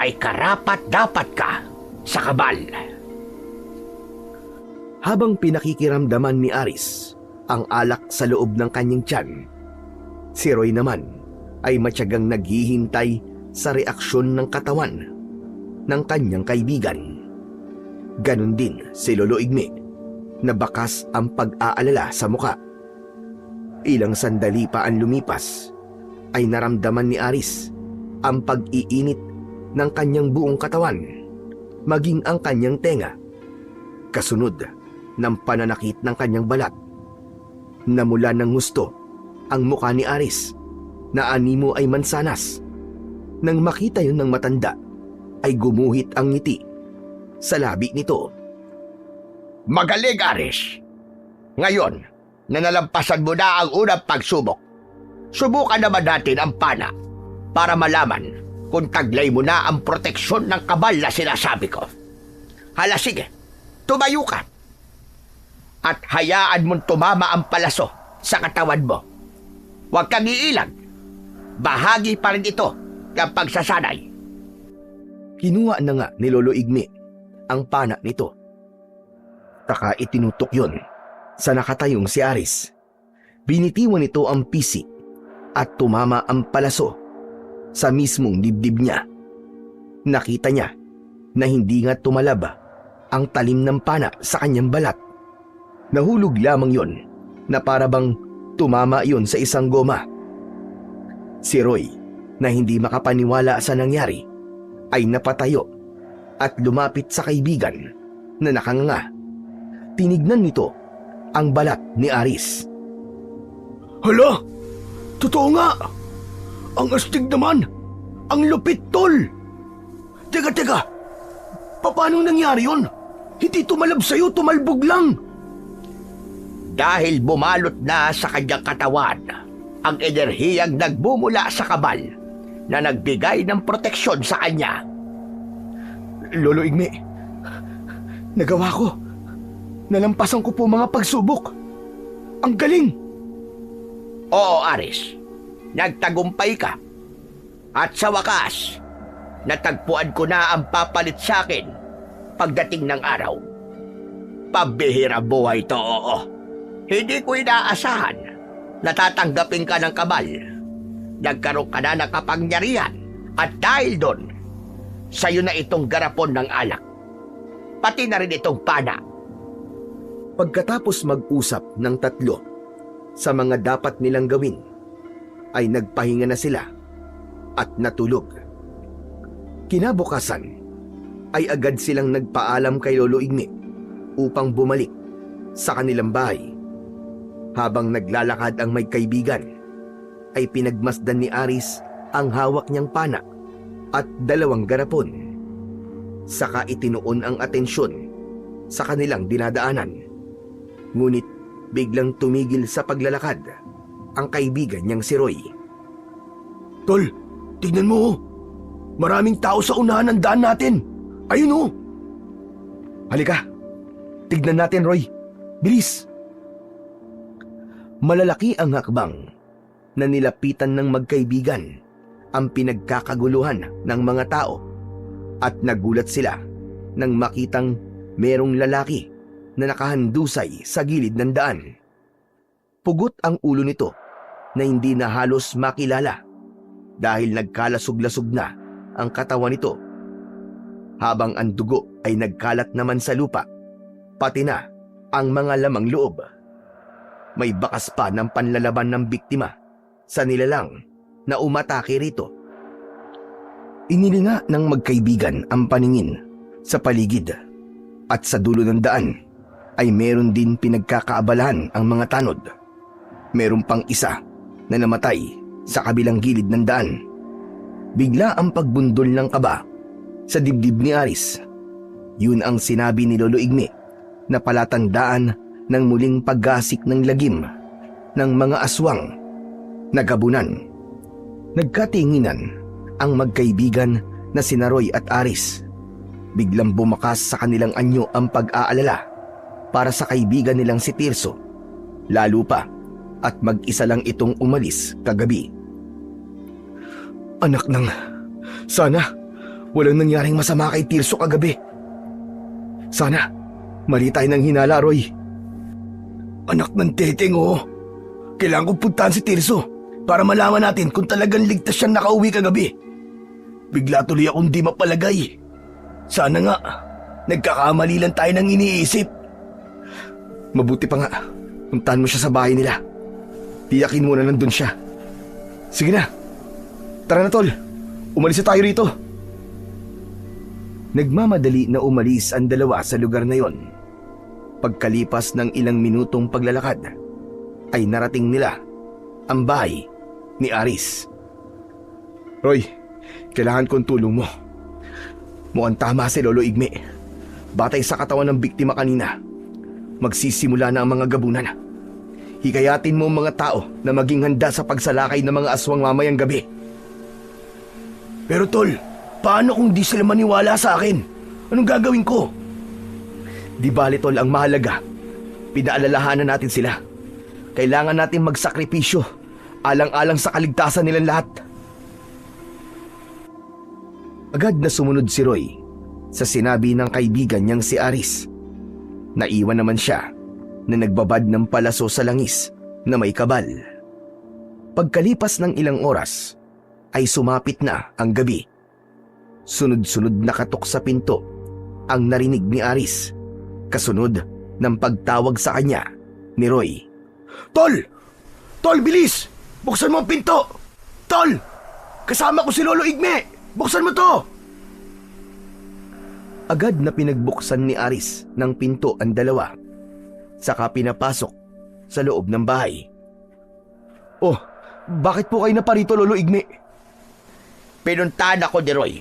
S3: ay karapat-dapat ka sa kabal.
S2: Habang pinakikiramdaman ni Aris ang alak sa loob ng kanyang tiyan, si Roy naman ay matyagang naghihintay sa reaksyon ng katawan ng kanyang kaibigan. Ganon din si Lolo Igme na bakas ang pag-aalala sa muka. Ilang sandali pa ang lumipas ay naramdaman ni Aris ang pag-iinit ng kanyang buong katawan, maging ang kanyang tenga, kasunod ng pananakit ng kanyang balat. Namula ng gusto ang mukha ni Aris na animo ay mansanas. Nang makita yun ng matanda ay gumuhit ang ngiti sa labi nito.
S3: Magaling, Aris. Ngayon, na nalampasan mo na ang unang pagsubok, subukan naman natin ang pana para malaman kung taglay mo na ang proteksyon ng kabal na sinasabi ko. Hala, sige, tumayo ka. At hayaan mong tumama ang palaso sa katawan mo. Huwag kang iilag. Bahagi pa rin ito ng pagsasanay.
S2: Kinuha na nga ni Lolo Igme ang pana nito. Taka itinutok yon sa nakatayong si Aris. Binitiwan nito ang pisi at tumama ang palaso sa mismong dibdib niya. Nakita niya na hindi nga tumalab ang talim ng pana sa kanyang balat. Nahulog lamang yon na parabang tumama yon sa isang goma. Si Roy, na hindi makapaniwala sa nangyari, ay napatayo at lumapit sa kaibigan na nakanganga. Tinignan nito ang balat ni Aris.
S1: Hala! Totoo nga! Ang astig naman! Ang lupit, tol! Teka! Paano nangyari yun? Hindi tumalab sa'yo, tumalbog lang!
S3: Dahil bumalot na sa kanyang katawan ang enerhiyang nagbumula sa kabal na nagbigay ng proteksyon sa kanya.
S2: Lolo Igme, nagawa ko. Nalampasan ko po mga pagsubok. Ang galing!
S3: Oo, Aris. Nagtagumpay ka. At sa wakas, natagpuan ko na ang papalit sa akin pagdating ng araw. Pabihira buhay to, oo. Hindi ko inaasahan na tatanggapin ka ng kabal. Nagkaroon ka na ng kapangyarihan at dahil doon, sa'yo na itong garapon ng alak. Pati na rin itong pana.
S2: Pagkatapos mag-usap ng tatlo sa mga dapat nilang gawin, ay nagpahinga na sila at natulog. Kinabukasan ay agad silang nagpaalam kay Lolo Igme upang bumalik sa kanilang bahay. Habang naglalakad ang may kaibigan, ay pinagmasdan ni Aris ang hawak niyang pana at 2 garapon. Saka itinuon ang atensyon sa kanilang dinadaanan. Ngunit biglang tumigil sa paglalakad ang kaibigan niyang si Roy.
S1: Tol, tignan mo! Maraming tao sa unahan ng daan natin! Ayun oh!
S2: Halika, tignan natin, Roy. Bilis! Malalaki ang hakbang na nilapitan ng magkaibigan ang pinagkakaguluhan ng mga tao at nagulat sila nang makitang merong lalaki na nakahandusay sa gilid ng daan. Pugot ang ulo nito na hindi na halos makilala dahil nagkalasog-lasog na ang katawan nito, habang ang dugo ay nagkalat naman sa lupa, pati na ang mga lamang loob. May bakas pa ng panlalaban ng biktima sa nilalang na umatake rito. Inilinga ng magkaibigan ang paningin sa paligid at sa dulo ng daan ay meron din pinagkakaabalahan ang mga tanod. Meron pang isa na namatay sa kabilang gilid ng daan. Bigla ang pagbundol ng kaba sa dibdib ni Aris. Yun ang sinabi ni Lolo Igme na palatandaan ng muling paggasik ng lagim ng mga aswang na gabunan. Nagkatinginan ang magkaibigan na sina Roy at Aris. Biglang bumakas sa kanilang anyo ang pag-aalala para sa kaibigan nilang si Tirso, lalo pa at mag-isa lang itong umalis kagabi. Anak ng, sana walang nangyaring masama kay Tirso kagabi. Sana mali tayo ng hinala, Roy.
S1: Anak ng teteng, oh. Kailangan kong puntahan si Tirso para malaman natin kung talagang ligtas siyang nakauwi kagabi. Bigla tuloy akong di mapalagay. Sana nga, nagkakamali lang tayo ng iniisip.
S2: Mabuti pa nga, puntahan mo siya sa bahay nila. Tiyakin mo na nandun siya. Sige na, tara na tol, umalis na tayo rito. Nagmamadali na umalis ang dalawa sa lugar na yon. Pagkalipas ng ilang minutong paglalakad, ay narating nila ang bahay ni Aris. Roy, kailangan kong tulong mo. Mukhang tama si Lolo Igme. Batay sa katawan ng biktima kanina, magsisimula na ang mga gabunan. Hikayatin mo ang mga tao na maging handa sa pagsalakay ng mga aswang mamayang gabi.
S1: Pero tol, paano kung di sila maniwala sa akin? Anong gagawin ko?
S2: Di bali tol, ang mahalaga, pinaalalahanan natin sila. Kailangan natin magsakripisyo, alang-alang sa kaligtasan nilang lahat. Agad na sumunod si Roy sa sinabi ng kaibigan niyang si Aris. Naiwan naman siya na nagbabad ng palaso sa langis na may kabal. Pagkalipas ng ilang oras ay sumapit na ang gabi. Sunod-sunod na katok sa pinto ang narinig ni Aris, kasunod ng pagtawag sa kanya ni Roy.
S1: Tol! Tol, bilis! Buksan mo ang pinto! Tol! Kasama ko si Lolo Igme! Buksan mo to!
S2: Agad na pinagbuksan ni Aris ng pinto ang dalawa, saka pinapasok sa loob ng bahay. Oh, bakit po kayo naparito, Lolo Igme?
S3: Pinuntahan ako ni Roy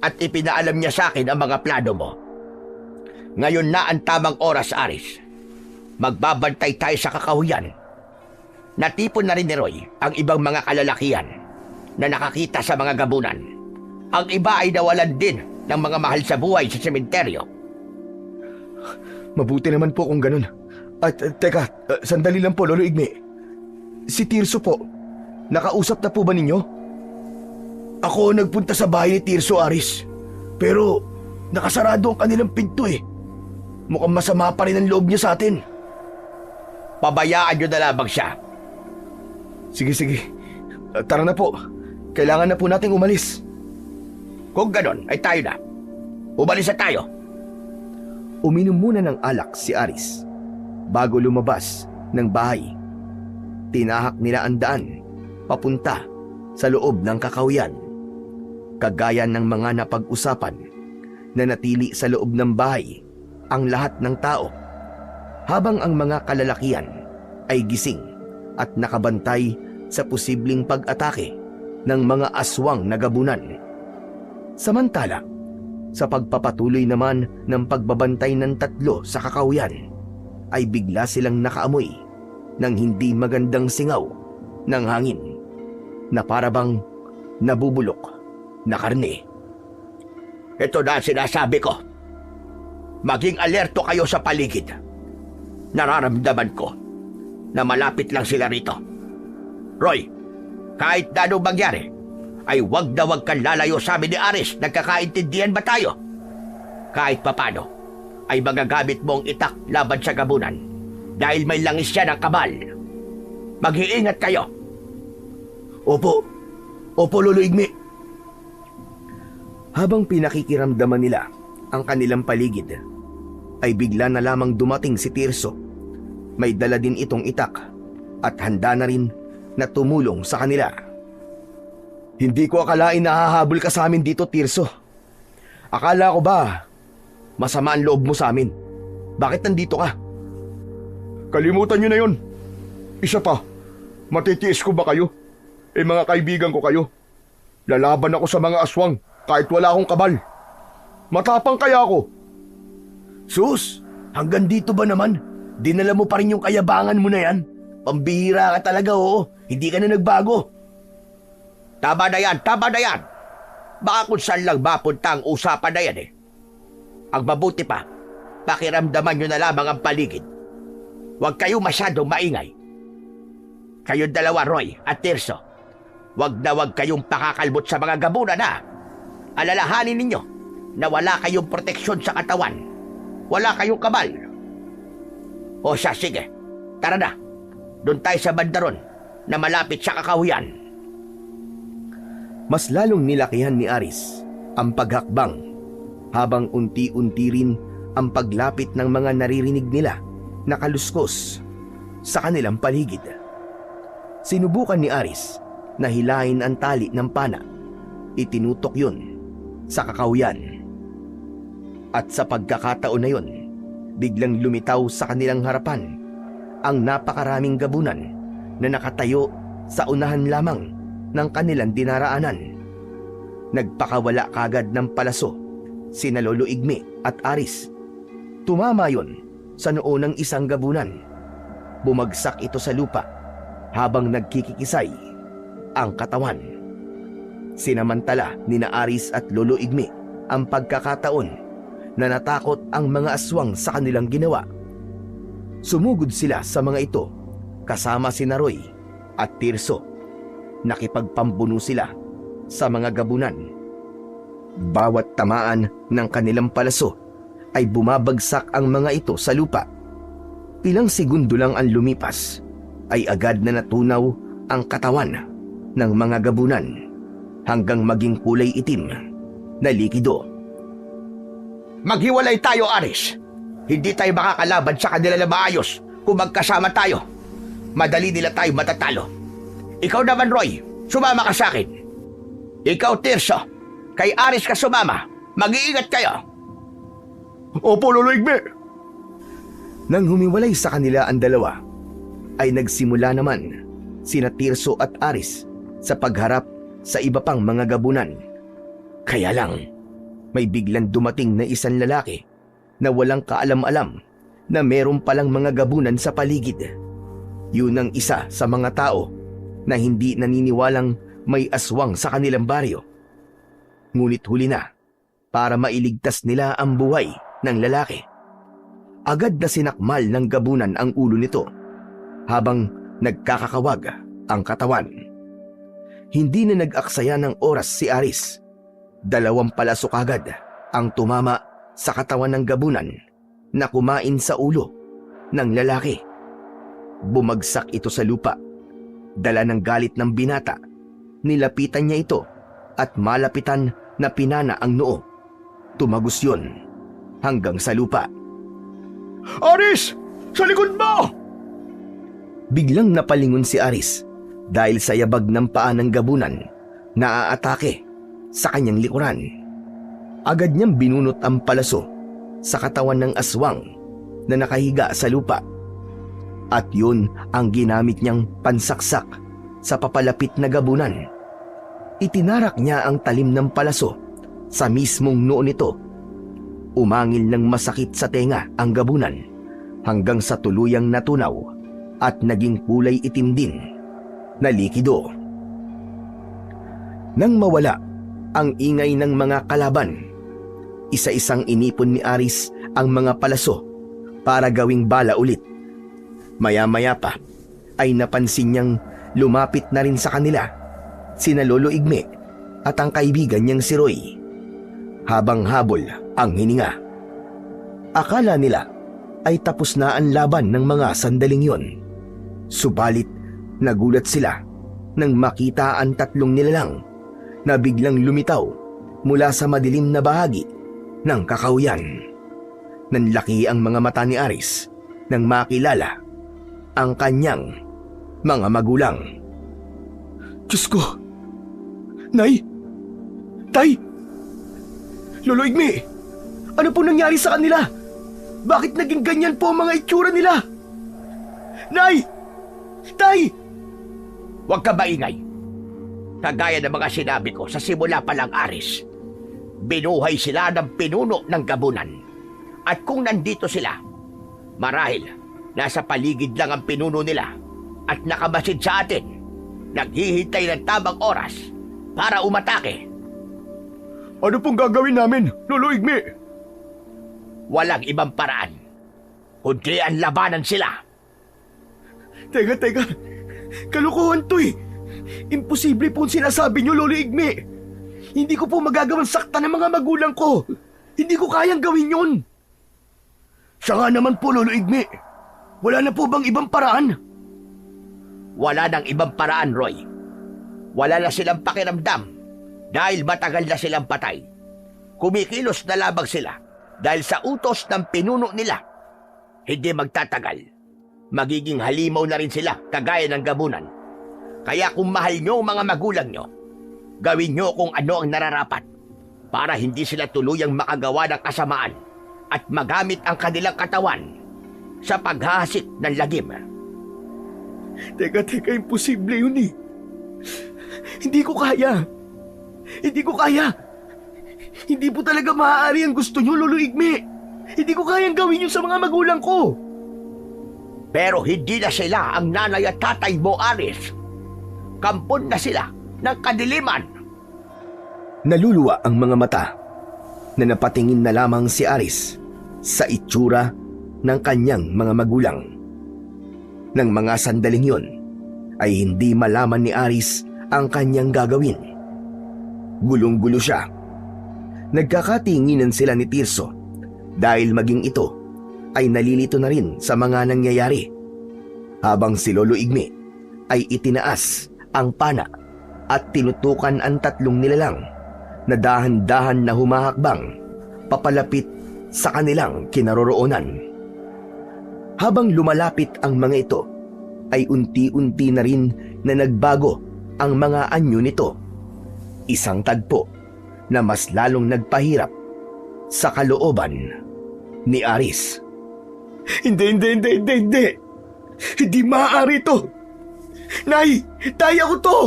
S3: at ipinaalam niya sa akin ang mga plano mo. Ngayon na ang tamang oras, Aris. Magbabantay tayo sa kakahuyan. Natipon na rin ni Roy ang ibang mga kalalakihan na nakakita sa mga gabunan. Ang iba ay nawalan din ng mga mahal sa buhay sa sementeryo.
S2: Mabuti naman po kung ganun. At teka, sandali lang po, Lolo Igme. Si Tirso po, nakausap na po ba ninyo?
S1: Ako nagpunta sa bahay ni Tirso, Aris. Pero nakasarado ang kanilang pinto eh. Mukhang masama pa rin ang loob niya sa atin.
S3: Pabayaan nyo na lamang siya.
S2: Sige. Tara na po. Kailangan na po nating umalis.
S3: Kung ganon, ay tayo na. Umalis na tayo.
S2: Uminom muna ng alak si Aris bago lumabas ng bahay. Tinahak nila ang daan papunta sa loob ng kakahuyan. Kagaya ng mga napag-usapan, nanatili sa loob ng bahay ang lahat ng tao, habang ang mga kalalakihan ay gising at nakabantay sa posibleng pag-atake ng mga aswang na gabunan. Samantala, sa pagpapatuloy naman ng pagbabantay ng tatlo sa kakahuyan, ay bigla silang nakaamoy ng hindi magandang singaw ng hangin na parabang nabubulok na karne.
S3: Ito na ang sinasabi ko. Maging alerto kayo sa paligid. Nararamdaman ko na malapit lang sila rito. Roy, kahit na anong mangyari, ay wag na wag kang lalayo sa amin ni Aris. Nagkakaintindihan ba tayo? Kahit papano, ay magagamit mo ang itak laban sa gabunan dahil may langis siya ng kabal. Mag-iingat kayo.
S1: Opo, Lolo Igme.
S2: Habang pinakikiramdaman nila ang kanilang paligid, ay bigla na lamang dumating si Tirso. May dala din itong itak at handa na rin na tumulong sa kanila. Hindi ko akalain na hahabol ka sa amin dito, Tirso. Akala ko ba masama ang loob mo sa amin? Bakit nandito ka?
S1: Kalimutan niyo na yun. Isa pa, matitiis ko ba kayo? Mga kaibigan ko kayo. Lalaban ako sa mga aswang kahit wala akong kabal. Matapang kaya ako. Sus, hanggang dito ba naman? Dinala mo pa rin yung kayabangan mo na yan? Pambihira ka talaga, oo. Hindi ka na nagbago.
S3: Tama na yan. Baka kung saan lang mapunta ang usapan na yan eh. Ang mabuti pa, pakiramdaman nyo na lamang ang paligid. Huwag kayo masyadong maingay. Kayong dalawa, Roy at Tirso, huwag na huwag kayong pakakalbot sa mga gabunan na. Alalahanin ninyo na wala kayong proteksyon sa katawan. Wala kayong kabal. O siya, sige. Tara na. Doon tayo sa bandaron na malapit sa kakahuyan.
S2: Mas lalong nilakihan ni Aris ang paghakbang habang unti-unti rin ang paglapit ng mga naririnig nila na kaluskos sa kanilang paligid. Sinubukan ni Aris na hilahin ang tali ng pana. Itinutok yun sa kakahuyan. At sa pagkakataon na yun, biglang lumitaw sa kanilang harapan ang napakaraming gabunan na nakatayo sa unahan lamang ng kanilang dinaraanan. Nagpakawala kagad ng palaso sina Lolo Igme at Aris. Tumama yon sa noo ng isang gabunan. Bumagsak ito sa lupa habang nagkikikisay ang katawan. Sinamantala nina Aris at Lolo Igme ang pagkakataon na natakot ang mga aswang sa kanilang ginawa. Sumugod sila sa mga ito kasama sina Roy at Tirso. Nakipagpambuno sila sa mga gabunan. Bawat tamaan ng kanilang palaso ay bumabagsak ang mga ito sa lupa. Ilang segundo lang ang lumipas ay agad na natunaw ang katawan ng mga gabunan hanggang maging kulay itim na likido.
S3: Maghiwalay tayo, Aris. Hindi tayo makakalaban sa kanila na maayos kung magkasama tayo. Madali nila tayo matatalo. Ikaw naman, Roy, sumama ka sa akin. Ikaw, Tirso, kay Aris ka sumama. Mag-iingat kayo.
S1: Opo, Lolo Igme.
S2: Nang humiwalay sa kanila ang dalawa, ay nagsimula naman sina Tirso at Aris sa pagharap sa iba pang mga gabunan. Kaya lang, may biglang dumating na isang lalaki na walang kaalam-alam na meron palang mga gabunan sa paligid. Yun ang isa sa mga tao na hindi naniniwalang may aswang sa kanilang baryo. Ngunit huli na para mailigtas nila ang buhay ng lalaki. Agad na sinakmal ng gabunan ang ulo nito habang nagkakakawag ang katawan. Hindi na nag-aksaya ng oras si Aris. 2 palasok agad ang tumama sa katawan ng gabunan na kumain sa ulo ng lalaki. Bumagsak ito sa lupa. Dala ng galit ng binata, nilapitan niya ito at malapitan na pinana ang noo. Tumagos yun hanggang sa lupa.
S1: Aris! Sa likod mo!
S2: Biglang napalingon si Aris dahil sa yabag ng paa ng gabunan na aatake sa kanyang likuran. Agad niyang binunot ang palaso sa katawan ng aswang na nakahiga sa lupa. At yun ang ginamit niyang pansaksak sa papalapit na gabunan. Itinarak niya ang talim ng palaso sa mismong noo nito. Umangil ng masakit sa tenga ang gabunan hanggang sa tuluyang natunaw at naging kulay itim din na likido. Nang mawala ang ingay ng mga kalaban, isa-isang inipon ni Aris ang mga palaso para gawing bala ulit. Maya-maya pa ay napansin niyang lumapit na rin sa kanila sina Lolo Igme at ang kaibigan niyang si Roy. Habang habol ang hininga. Akala nila ay tapos na ang laban ng mga sandaling yon. Subalit nagulat sila nang makita ang 3 nilalang na biglang lumitaw mula sa madilim na bahagi ng kakahuyan. Nanlaki ang mga mata ni Aris nang makilala ang kanyang mga magulang.
S1: Diyos ko! Nay! Tay! Lolo Igme! Ano po nangyari sa kanila? Bakit naging ganyan po ang mga itsura nila? Nay! Tay!
S3: Huwag ka maingay. Kagaya ng mga sinabi ko sa simula pa lang, Aris, binuhay sila ng pinuno ng gabunan. At kung nandito sila, marahil nasa paligid lang ang pinuno nila at nakamasid sa atin, naghihintay ng tamang oras para umatake.
S1: Ano pong gagawin namin, Lolo Igme?
S3: Walang ibang paraan, kundi ang labanan sila.
S1: Teka. Kalukuhan to eh. Imposible po ang sinasabi niyo, Lolo Igme. Hindi ko po magagawang sakta ng mga magulang ko. Hindi ko kayang gawin yun. Siya nga naman po, Lolo Igme. Wala na po bang ibang paraan?
S3: Wala nang ibang paraan, Roy. Wala na silang pakiramdam dahil matagal na silang patay. Kumikilos na labang sila dahil sa utos ng pinuno nila. Hindi magtatagal. Magiging halimaw na rin sila kagaya ng gabunan. Kaya kung mahal nyo ang mga magulang nyo, gawin nyo kung ano ang nararapat para hindi sila tuluyang makagawa ng kasamaan at magamit ang kanilang katawan sa paghahasik ng lagim.
S1: Teka, imposible yun eh. Hindi ko kaya. Hindi po talaga maaari ang gusto nyo, Lolo Igme. Hindi ko kayang gawin yun sa mga magulang ko.
S3: Pero hindi na sila ang nanay at tatay mo, Aris. Kampon na sila ng kadiliman.
S2: Naluluwa ang mga mata na napatingin na lamang si Aris sa itsura ng kanyang mga magulang. Nang mga sandaling yon ay hindi malaman ni Aris ang kanyang gagawin. Gulong-gulo siya. Nagkakatinginan sila ni Tirso dahil maging ito ay nalilito na rin sa mga nangyayari. Habang si Lolo Igme ay itinaas ang pana at tinutukan ang tatlong nilalang na dahan-dahan na humahakbang papalapit sa kanilang kinaroroonan. Habang lumalapit ang mga ito, ay unti-unti na rin na nagbago ang mga anyo nito. Isang tagpo na mas lalong nagpahirap sa kalooban ni Aris.
S1: Hindi. Hindi maaari to. Nay, tay ako to.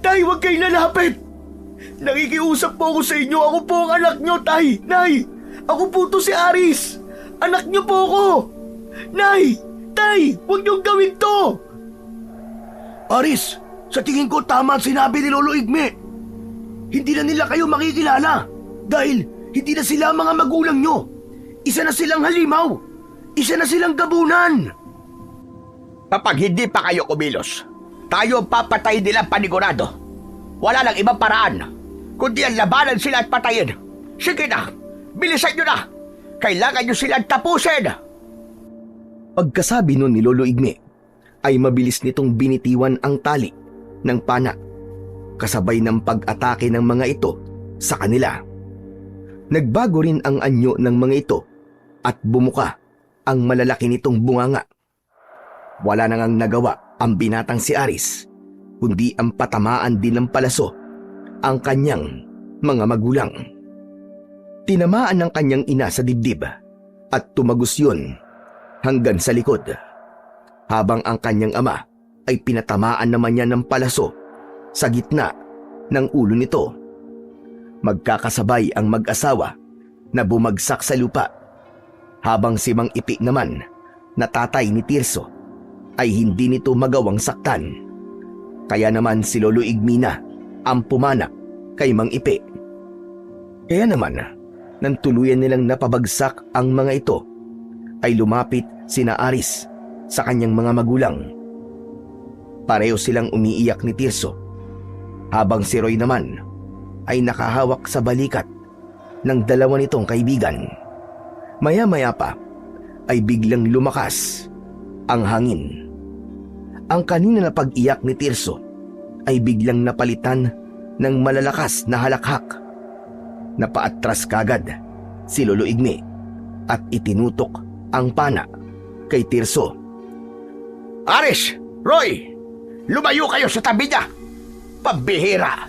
S1: Tay, huwag kayo lalapit. Nakikiusap po ako sa inyo. Ako po ang anak nyo, tay. Nay, ako po to si Aris. Anak nyo po ako. Nay, tay, huwag niyong gawin to. Aris, sa tingin ko tama ang sinabi ni Lolo Igme. Hindi na nila kayo makikilala dahil hindi na sila mga magulang nyo. Isa na silang halimaw. Isa na silang gabunan.
S3: Kapag hindi pa kayo kumilos, tayo ang papatay nilang panigurado. Wala lang ibang paraan, kundi ang labanan sila at patayin. Sige na, bilisan nyo na. Kailangan nyo silang tapusin.
S2: Pagkasabi nun ni Lolo Igme, ay mabilis nitong binitiwan ang tali ng pana, kasabay ng pag-atake ng mga ito sa kanila. Nagbago rin ang anyo ng mga ito at bumuka ang malalaki nitong bunganga. Wala na ngang nagawa ang binatang si Aris, kundi ang patamaan din ng palaso ang kanyang mga magulang. Tinamaan ng kanyang ina sa dibdib at tumagos yun hanggang sa likod, habang ang kanyang ama ay pinatamaan naman niya ng palaso sa gitna ng ulo nito. Magkakasabay ang mag-asawa na bumagsak sa lupa, habang si Mang Ipi naman na tatay ni Tirso ay hindi nito magawang saktan. Kaya naman si Lolo Igmina ang pumana kay Mang Ipi. Kaya naman, nang tuluyan nilang napabagsak ang mga ito, ay lumapit sina Aris sa kanyang mga magulang. Pareho silang umiiyak ni Tirso, habang si Roy naman ay nakahawak sa balikat ng dalawa nitong kaibigan. Maya-maya pa ay biglang lumakas ang hangin. Ang kanina na pag-iyak ni Tirso ay biglang napalitan ng malalakas na halakhak. Napaatras kagad si Lolo Igme at itinutok ang pana kay Tirso.
S3: Aris! Roy! Lumayo kayo sa tabi niya! Pambihira!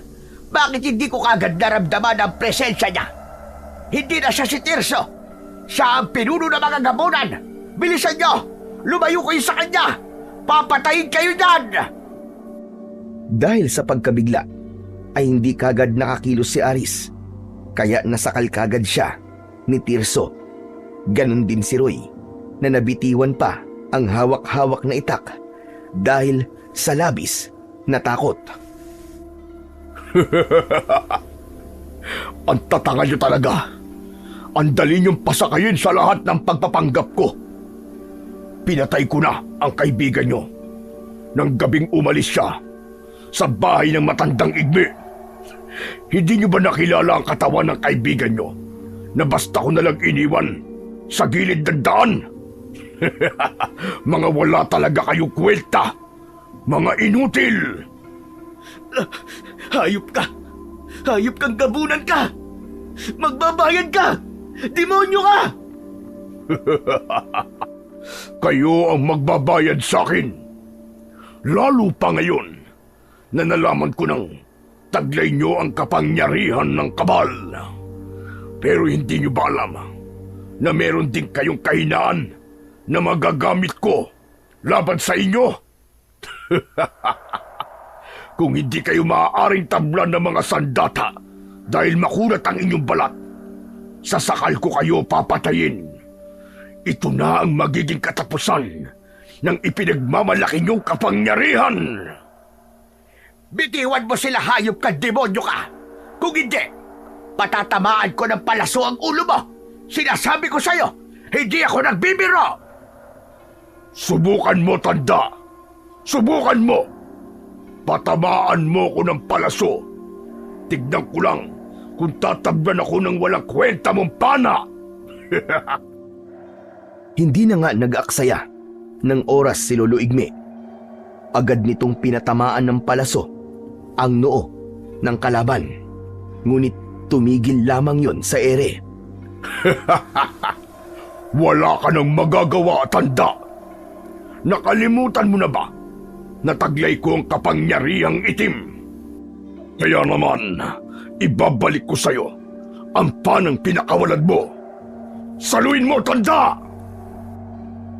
S3: Bakit hindi ko kagad naramdaman ang presensya niya? Hindi na siya si Tirso! Siya ang pinuno ng mga gabunan! Bilisan niyo! Lumayo kayo sa kanya! Papatayin kayo dyan!
S2: Dahil sa pagkabigla ay hindi kagad nakakilos si Aris, kaya nasakal kagad siya ni Tirso. Ganon din si Roy na nabitiwan pa ang hawak-hawak na itak dahil sa labis na takot.
S1: Ang tatanga niyo talaga. Ang dali niyong pasakayin sa lahat ng pagpapanggap ko. Pinatay ko na ang kaibigan niyo nang gabing umalis siya sa bahay ng matandang Igme. Hindi niyo ba nakilala ang katawan ng kaibigan niyo na basta ko nalang iniwan sa gilid ng daan? Mga wala talaga kayo kwenta. Mga inutil. Hayop ka. Hayop kang gabunan ka. Magbabayad ka. Demonyo ka. Kayo ang magbabayad sa akin. Lalo pa ngayon na nalaman ko nang taglay nyo ang kapangyarihan ng kabal. Pero hindi nyo ba alam na meron din kayong kahinaan na magagamit ko laban sa inyo? Kung hindi kayo maaaring tablan ng mga sandata dahil makulat ang inyong balat, sasakal ko kayo papatayin. Ito na ang magiging katapusan ng ipinagmamalaki niyong kapangyarihan.
S3: Bitiwan mo sila, hayop ka, demonyo ka! Kung hindi, patatamaan ko ng palaso ang ulo mo! Sinasabi ko sa'yo, hindi ako nagbibiro!
S1: Subukan mo, tanda! Subukan mo! Patamaan mo ko ng palaso. Tignan ko lang kung tatablan ako ng walang kwenta mong pana.
S2: Hindi na nga nag-aksaya ng oras si Lolo Igme. Agad nitong pinatamaan ng palaso ang noo ng kalaban. Ngunit tumigil lamang yon sa ere.
S1: Wala ka nang magagawa, tanda. Nakalimutan mo na ba na taglay ko ang kapangyarihang itim? Kaya naman, ibabalik ko sa'yo ang panang pinakawalad mo. Saluin mo, tanda!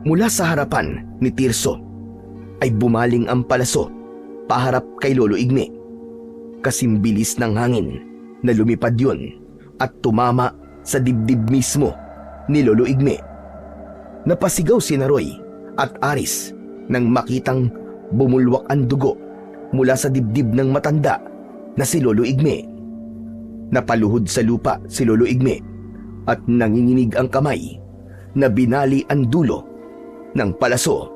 S2: Mula sa harapan ni Tirso ay bumaling ang palaso paharap kay Lolo Igme. Kasing bilis ng hangin na lumipad yun at tumama sa dibdib mismo ni Lolo Igme. Napasigaw si Naroy at Aris nang makitang bumulwak ang dugo mula sa dibdib ng matanda na si Lolo Igme. Napaluhod sa lupa si Lolo Igme at nanginginig ang kamay na binali ang dulo ng palaso.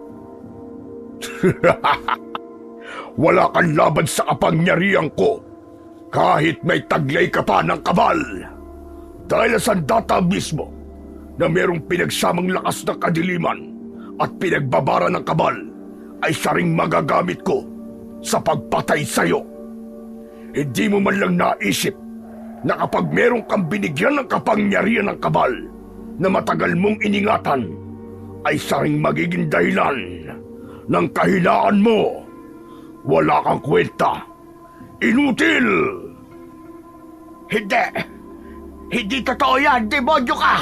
S1: Wala kang laban sa kapangyarihan ko kahit may taglay ka pa ng kabal. Dahil sa sandata mismo na merong pinagsamang lakas ng kadiliman at pinagbabara ng kabal ay siya ring magagamit ko sa pagpatay sa'yo. Hindi mo man lang naisip na kapag merong kang binigyan ng kapangyarihan ng kabal na matagal mong iningatan, ay siya ring magiging dahilan ng kahinaan mo. Wala kang kwenta. Inutil!
S3: Hindi! Hindi totoo yan! Demonyo ka!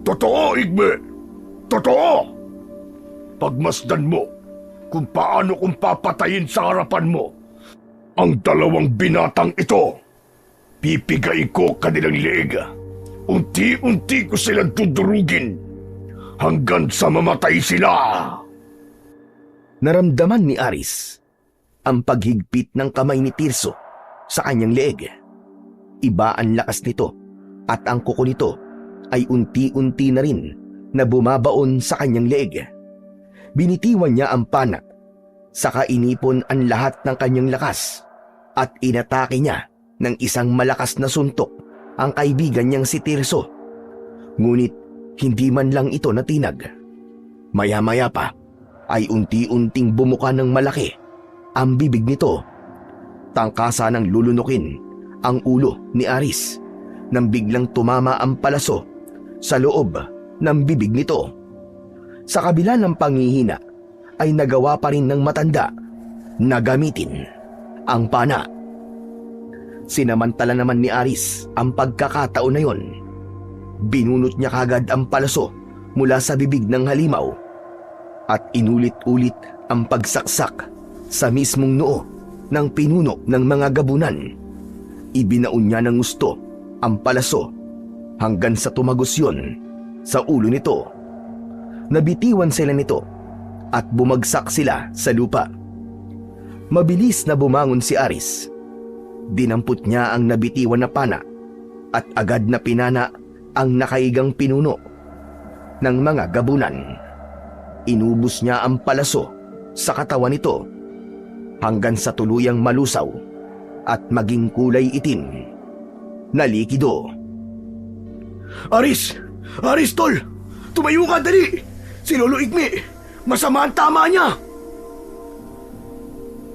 S1: Totoo, Igme! Totoo! Pagmasdan mo kung paano kung papatayin sa harapan mo ang dalawang binatang ito. Pipigain ko kanilang leeg. Unti-unti ko silang dudurugin hanggang sa mamatay sila.
S2: Naramdaman ni Aris ang paghigpit ng kamay ni Tirso sa kanyang leeg. Iba ang lakas nito at ang kuko nito ay unti-unti na rin na bumabaon sa kanyang leeg. Binitiwan niya ang pana, saka inipon ang lahat ng kanyang lakas at inatake niya ng isang malakas na suntok ang kaibigan niyang si Tirso. Ngunit hindi man lang ito natinag. Maya-maya pa ay unti-unting bumuka ng malaki ang bibig nito. Tangkasa ng lulunukin ang ulo ni Aris nang biglang tumama ang palaso sa loob ng bibig nito. Sa kabila ng panghihina ay nagawa pa rin ng matanda na gamitin ang pana. Sinamantala naman ni Aris ang pagkakataon na yon. Binunot niya kagad ang palaso mula sa bibig ng halimaw at inulit-ulit ang pagsaksak sa mismong noo ng pinuno ng mga gabunan. Ibinaon niya ng gusto ang palaso hanggang sa tumagos yun sa ulo nito. Nabitiwan sila nito at bumagsak sila sa lupa. Mabilis na bumangon si Aris. Dinampot niya ang nabitiwan na pana at agad na pinana ang nakaigang pinuno ng mga gabunan. Inubos niya ang palaso sa katawan nito hanggang sa tuluyang malusaw at maging kulay itim na likido.
S1: Aris! Aris, tol! Tumayo ka, dali! Si Lolo Igme! Masama ang tama niya!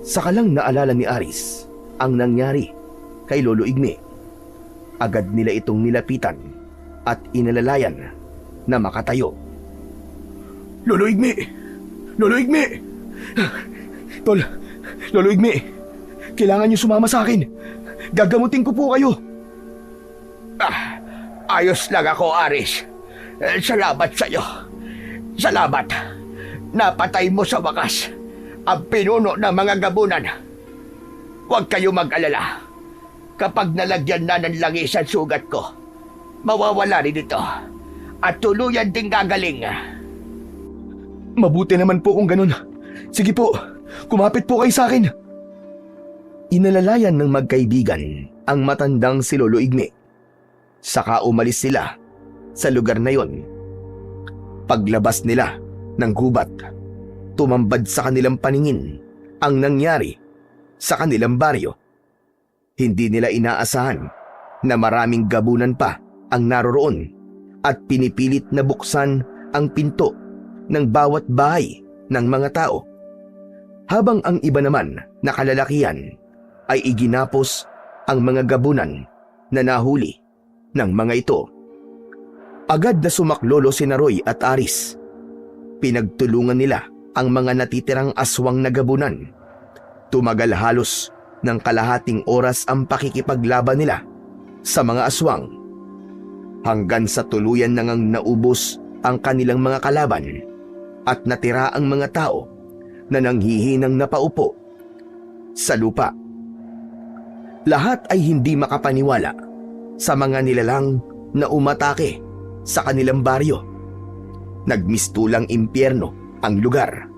S2: Saka lang naalala ni Aris ang nangyari kay Lolo Igme. Agad nila itong nilapitan at inalalayan na makatayo.
S1: Lolo Igme! Lolo Igme!
S2: Tol, Lolo Igme, kailangan niyo sumama sa akin. Gagamutin ko po kayo.
S3: Ayos lang ako, Aris. Salamat sa'yo. Salamat. Napatay mo sa wakas ang pinuno ng mga gabunan. Huwag kayo mag-alala. Kapag nalagyan na ng langis ang sugat ko, mawawala rin ito at tuluyan ding gagaling.
S2: Mabuti naman po kung ganun. Sige po, kumapit po kayo sa akin. Inalalayan ng magkaibigan ang matandang si Lolo Igme. Saka umalis sila sa lugar na yon. Paglabas nila ng gubat, tumambad sa kanilang paningin ang nangyari sa kanilang baryo. Hindi nila inaasahan na maraming gabunan pa ang naroroon at pinipilit na buksan ang pinto ng bawat bahay ng mga tao, habang ang iba naman na kalalakihan ay iginapos ang mga gabunan na nahuli ng mga ito. Agad na sumaklolo sina Roy at Aris. Pinagtulungan nila ang mga natitirang aswang na gabunan. Tumagal halos ng kalahating oras ang pakikipaglaban nila sa mga aswang, hanggang sa tuluyan na ngang naubos ang kanilang mga kalaban at natira ang mga tao na nanghihinang napaupo sa lupa. Lahat ay hindi makapaniwala sa mga nilalang na umatake sa kanilang baryo. Nagmistulang impyerno ang lugar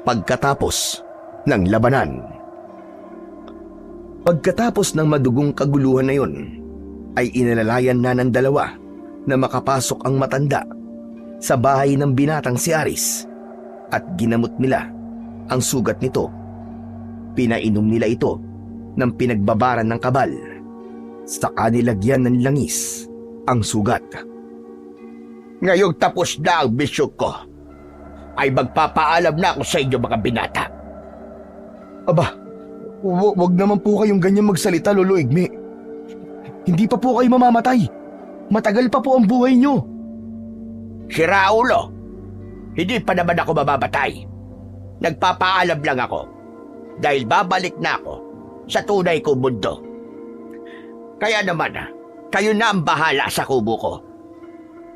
S2: pagkatapos ng labanan. Pagkatapos ng madugong kaguluhan na yun, ay inalalayan na ng dalawa na makapasok ang matanda sa bahay ng binatang si Aris at ginamot nila ang sugat nito. Pinainom nila ito ng pinagbabaran ng kabal, saka nilagyan ng langis ang sugat.
S3: Ngayong tapos na ang bisyo ko, ay magpapaalam na ako sa inyo mga binata.
S2: Aba, wag naman po kayong ganyan magsalita, Lolo Igme. Hindi pa po kayo mamamatay. Matagal pa po ang buhay nyo.
S3: Si Raulo, hindi pa naman ako mamamatay. Nagpapaalam lang ako dahil babalik na ako sa tunay kong mundo. Kaya naman, kayo na ang bahala sa kubo ko.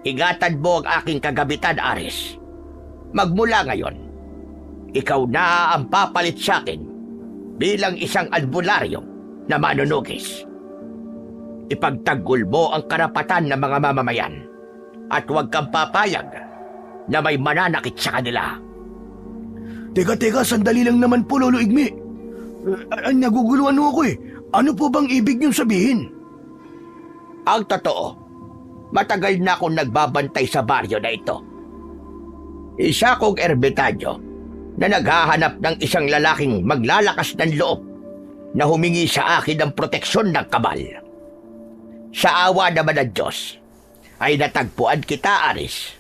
S3: Ingatan mo ang aking kagabitan, Aris. Magmula ngayon, ikaw na ang papalit sa akin bilang isang albularyo na manunugis. Ipagtanggol mo ang karapatan ng mga mamamayan at huwag kang papayag na may mananakit sa kanila.
S1: Teka, sandali lang naman po, Lolo Igme. Naguguluhan ako eh. Ano po bang ibig niyong sabihin?
S3: Ang totoo, matagal na akong nagbabantay sa baryo na ito. Isa kong ermitanyo na naghahanap ng isang lalaking maglalakas ng loob na humingi sa akin ng proteksyon ng kabal. Sa awa naman ng Diyos, ay natagpuan kita, Aris.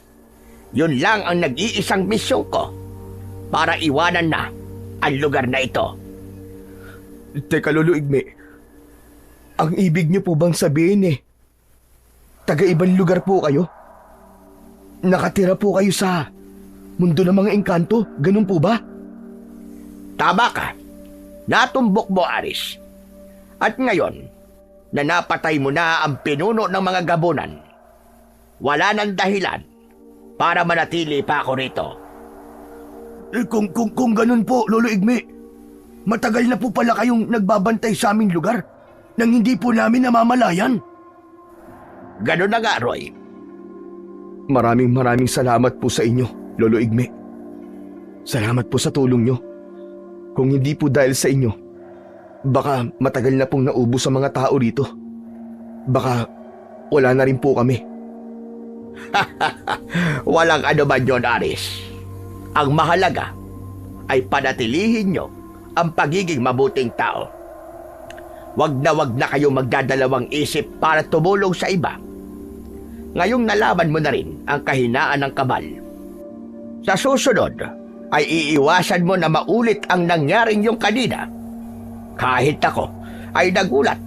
S3: Yun lang ang nag-iisang misyon ko para iwanan na ang lugar na ito.
S2: Teka, Lolo Igme. Ang ibig niyo po bang sabihin taga-ibang lugar po kayo? Nakatira po kayo sa mundo ng mga engkanto? Ganun po ba?
S3: Tama ka. Natumbok mo, Aris. At ngayon, na napatay mo na ang pinuno ng mga gabunan, wala nang dahilan para manatili pa ako rito.
S1: Kung ganun po, Lolo Igme, matagal na po pala kayong nagbabantay sa aming lugar nang hindi po namin namamalayan.
S3: Ganun na nga, Roy.
S2: Maraming salamat po sa inyo, Lolo Igme. Salamat po sa tulong nyo. Kung hindi po dahil sa inyo, baka matagal na pong naubos sa mga tao rito. Baka wala na rin po kami.
S3: Walang ano man yun, Aris. Ang mahalaga ay panatilihin nyo ang pagiging mabuting tao. Wag na kayo magdadalawang isip para tumulong sa iba. Ngayong nalaman mo na rin ang kahinaan ng kabal. Sa susunod, ay iiwasan mo na maulit ang nangyaring yung kanina. Kahit ako ay nagulat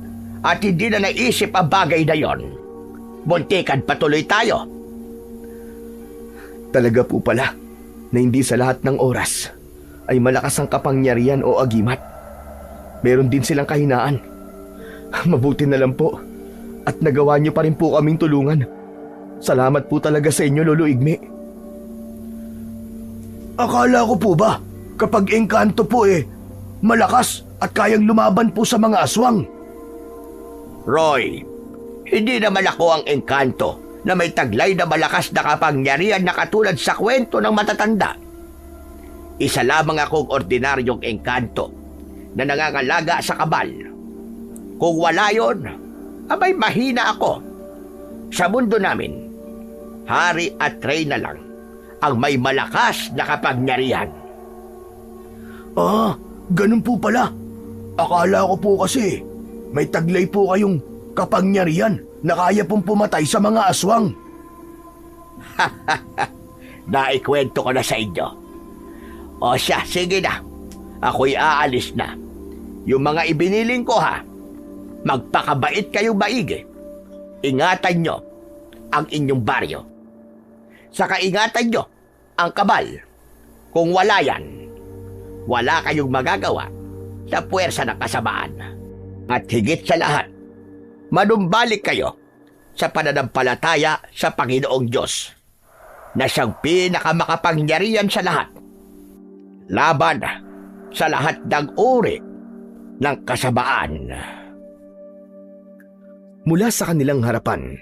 S3: at hindi na naisip ang bagay na yon. Muntikan patuloy tayo.
S2: Talaga po pala na hindi sa lahat ng oras ay malakas ang kapangyarihan o agimat. Meron din silang kahinaan. Mabuti na lang po at nagawa niyo pa rin po kaming tulungan. Salamat po talaga sa inyo, Lolo Igme.
S1: Akala ko po ba, kapag engkanto po malakas at kayang lumaban po sa mga aswang?
S3: Roy, hindi naman ako ang engkanto na may taglay na malakas na kapangyarihan na katulad sa kwento ng matatanda. Isa lamang akong ordinaryong engkanto na nangangalaga sa kabal. Kung wala yon, abay mahina ako. Sa mundo namin, hari at reyna lang ang may malakas na kapangyarihan.
S1: Ganun po pala. Akala ko po kasi may taglay po kayong kapangyarihan na kaya pong pumatay sa mga aswang.
S3: Naikwento ko na sa inyo. O siya, sige na. Ako'y aalis na. Yung mga ibiniling ko ha, magpakabait kayo maigi. Ingatan nyo ang inyong baryo. Saka ingatan nyo ang kabal. Kung wala yan, wala kayong magagawa sa puwersa ng kasamaan. At higit sa lahat, manumbalik kayo sa pananampalataya sa Panginoong Diyos na siyang pinakamakapangyarihan sa lahat laban sa lahat ng uri ng kasamaan.
S2: Mula sa kanilang harapan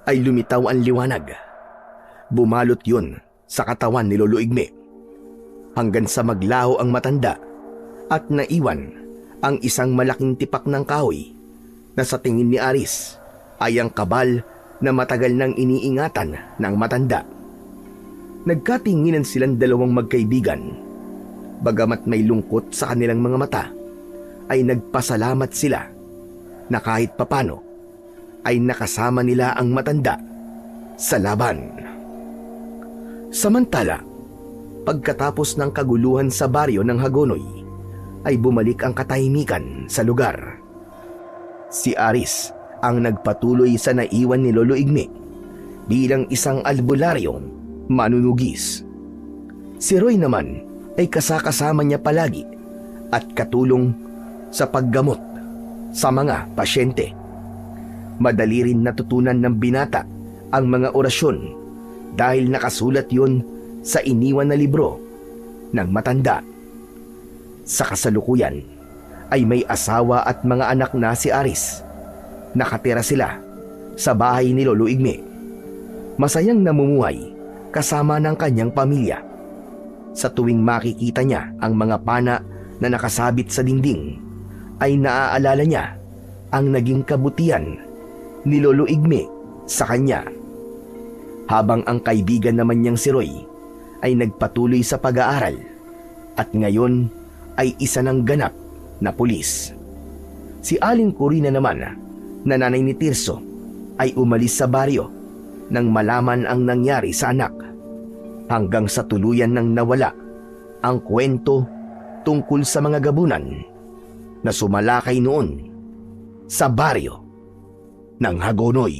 S2: ay lumitaw ang liwanag. Bumalot yun sa katawan ni Lolo Igme hanggang sa maglaho ang matanda at naiwan ang isang malaking tipak ng kahoy na sa tingin ni Aris ay ang kabal na matagal nang iniingatan ng matanda. Nagkatinginan silang dalawang magkaibigan. Bagamat may lungkot sa kanilang mga mata, ay nagpasalamat sila na kahit papano ay nakasama nila ang matanda sa laban. Samantala, pagkatapos ng kaguluhan sa baryo ng Hagonoy, ay bumalik ang katahimikan sa lugar. Si Aris ang nagpatuloy sa naiwan ni Lolo Igme bilang isang albularyong manunugis. Si Roy naman ay kasakasama niya palagi at katulong sa paggamot sa mga pasyente. Madali rin natutunan ng binata ang mga orasyon dahil nakasulat yun sa iniwan na libro ng matanda. Sa kasalukuyan ay may asawa at mga anak na si Aris. Nakatira sila sa bahay ni Lolo Igme. Masayang namumuhay kasama ng kanyang pamilya. Sa tuwing makikita niya ang mga pana na nakasabit sa dingding, ay naaalala niya ang naging kabutihan ni Lolo Igme sa kanya. Habang ang kaibigan naman niyang si Roy ay nagpatuloy sa pag-aaral at ngayon ay isa ng ganap na pulis. Si Aling Corina naman, na nanay ni Tirso, ay umalis sa baryo nang malaman ang nangyari sa anak, hanggang sa tuluyan nang nawala ang kwento tungkol sa mga gabunan na sumalakay noon sa baryo ng Hagonoy.